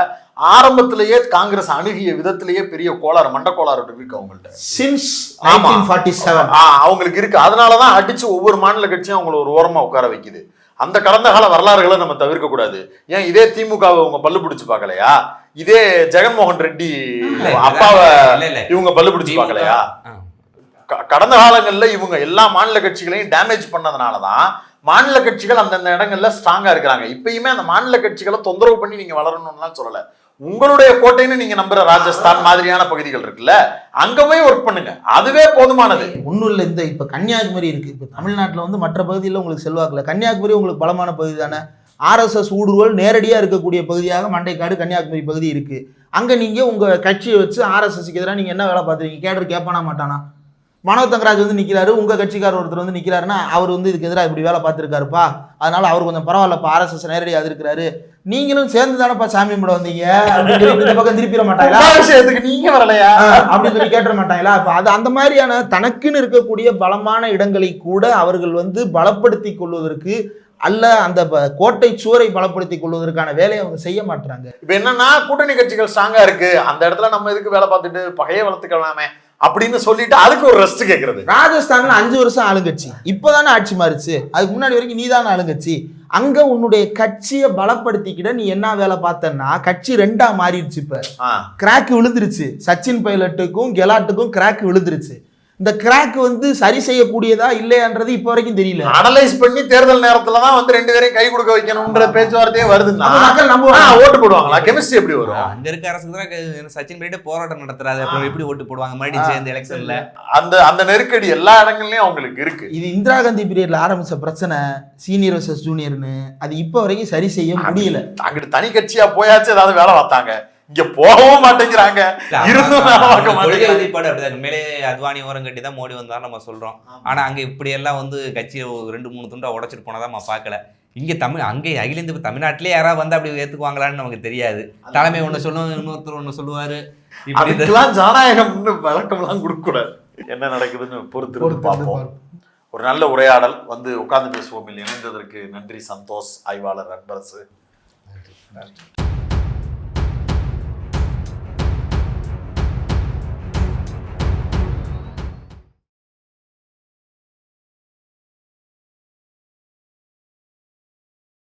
ஆரம்பத்திலேயே காங்கிரஸ் அணுகிய விதத்திலேயே பெரிய கோளாறு, மண்ட கோளாறு இருக்கு அவங்கள்ட்ட. சின்ஸ் 1947 அவங்களுக்கு இருக்கு. அதனாலதான் அடிச்சு ஒவ்வொரு மாநில கட்சியும் அவங்கள ஒரு ஓரமா உட்கார வைக்குது. அந்த கடந்த கால வரலாறுகளை நம்ம தவிர்க்க கூடாது. ஏன் இதே திமுகவை அவங்க பல்லு பிடிச்சு பார்க்கலையா? இதே ஜெகன்மோகன் ரெட்டி இல்ல, அப்பாவை இல்ல. இவங்க பல்லு பிடிச்சு பார்க்கலையா? ஆ. கடந்த காலங்கள்ல இவங்க எல்லா மாநில கட்சிகளையும் டேமேஜ் பண்ணதுனாலதான் மாநில கட்சிகள் அந்தந்த இடங்கள்ல ஸ்ட்ராங்கா இருக்கிறாங்க. இப்பயுமே அந்த மாநில கட்சிகளை தொந்தரவு பண்ணி நீங்க வளரணும்லாம் சொல்லல. உங்களுடைய கோட்டைன்னு நீங்க நம்புற ராஜஸ்தான் மாதிரியான பகுதிகள் இருக்குல்ல, அங்க போய் ஒர்க் பண்ணுங்க, அதுவே போதுமானது. ஒன்றும் இல்லை, இந்த இப்போ கன்னியாகுமரி இருக்கு. இப்போ தமிழ்நாட்டில் வந்து மற்ற பகுதியில் உங்களுக்கு செல்வாக்கில்லை, கன்னியாகுமரி உங்களுக்கு பலமான பகுதி தானே. ஆர்எஸ்எஸ் ஊடுருவல் நேரடியாக இருக்கக்கூடிய பகுதியாக மண்டைக்காடு கன்னியாகுமரி பகுதி இருக்கு. அங்கே நீங்கள் உங்கள் கட்சியை வச்சு ஆர்எஸ்எஸ்க்கு எதிராக நீங்கள் என்ன வேலை பார்த்துருக்கீங்க? கேடர் கேட்பானா மாட்டானா? மனோஜ் தங்கராஜ் வந்து நிற்கிறாரு, உங்கள் கட்சிக்காரர் ஒருத்தர் வந்து நிற்கிறாருன்னா அவர் வந்து இதுக்கு எதிராக இப்படி வேலை பார்த்துருக்காருப்பா, அதனால அவர் கொஞ்சம் பரவாயில்லப்பா, ஆர்எஸ்எஸ் நேரடியாக இருக்கிறாரு, நீங்களும் சேர்ந்து தானப்பா சாமி கும்பிட வந்தீங்க அப்படின்னு சொல்லி இந்த பக்கம் திருப்பிட மாட்டாங்களா? விஷயத்துக்கு நீங்க வரலையா அப்படின்னு சொல்லி கேட்ட மாட்டாங்களா? அப்ப அது அந்த மாதிரியான தனக்குன்னு இருக்கக்கூடிய பலமான இடங்களை கூட அவர்கள் வந்து பலப்படுத்தி கொள்வதற்கு அல்ல, அந்த கோட்டை சுவரை பலப்படுத்தி கொள்வதற்கான வேலையை அவங்க செய்ய மாட்டாங்க. இப்ப என்னன்னா, கூட்டணி கட்சிகள் ஸ்ட்ராங்கா இருக்கு, அந்த இடத்துல நம்ம எதுக்கு வேலை பார்த்துட்டு பகையை வளர்த்துக்கலாமே அப்படின்னு சொல்லிட்டு அதுக்கு ஒரு ரெஸ்ட் கேட்கறது. ராஜஸ்தான்ல 5 வருஷம் ஆளுங்கட்சி, இப்பதானே ஆட்சி மாறிச்சு, அதுக்கு முன்னாடி வரைக்கும் நீதான ஆளுங்கட்சி. அங்க உன்னுடைய கட்சியை பலப்படுத்திக்கிட்ட நீ என்ன வேலை பார்த்தன்னா, கட்சி 2ஆ மாறிடுச்சு. இப்ப கிராக் விழுந்துருச்சு, சச்சின் பைலட்டுக்கும் கெலாட்டுக்கும் கிராக் விழுந்துருச்சு. இந்த கிராக் வந்து சரி செய்யக்கூடியதா இல்லையான்றது இப்ப வரைக்கும் தெரியல. அனலைஸ் பண்ணி தேர்தல் நேரத்துலதான் வந்து 2 பேரையும் கை கொடுக்க வைக்கணும்ன்ற பேச்சுவார்த்தையே வருதுன்னா மக்கள் நம்புவாங்க, ஓட்டு போடுவாங்களா? கெமிஸ்ட்ரி எப்படி வரும்? அங்க இருக்க அரசுக்கு தான் சச்சின் பைலட் போராட்டம் நடத்துறாரு, அப்புறம் எப்படி ஓட்டு போடுவாங்க மறுபடியும் சேர்ந்து எலெக்ஷன்ல? அந்த நெருக்கடி எல்லா இடங்கள்லயும் அவங்களுக்கு இருக்கு. இது இந்திரா காந்தி பீரியட்ல ஆரம்பிச்ச பிரச்சனை, சீனியர் வர்சஸ் ஜூனியர்னு, அது இப்ப வரைக்கும் சரி செய்ய முடியல. அங்கிட்டு தனி கட்சியா போயாச்சு ஏதாவது வேலை பார்த்தாங்க, இங்க போகவும் மாட்டேங்கிறாங்க, இருந்தும் வேலை பார்க்க மாட்டேங்கிறாங்க. மேலே அத்வானி ஓரம் கட்டி தான் மோடி வந்தாலும் நம்ம சொல்றோம். ஆனா அங்க இப்படி எல்லாம் வந்து கட்சியை 2-3 துண்டா உடைச்சிட்டு போனதான் நம்ம பார்க்கல. இங்க அங்கே அகில இந்திய தமிழ்நாட்டிலே யாராவது வந்து அப்படி ஏத்துக்குவாங்களான்னு நமக்கு தெரியாது. தலைமை ஒண்ணு சொல்லுவாங்க, இன்னொருத்தர் ஒண்ணு சொல்லுவாரு. இப்படிலாம் ஜனநாயகம்னு விளக்கம்லாம் கொடுக்க கூடாது. என்ன நடக்குதுன்னு பொறுத்து பார்ப்போம். ஒரு நல்ல உரையாடல் வந்து உட்கார்ந்து பேசுவோம் இணைந்ததற்கு நன்றி. சந்தோஷ், ஆய்வாளர் அன்பரசு.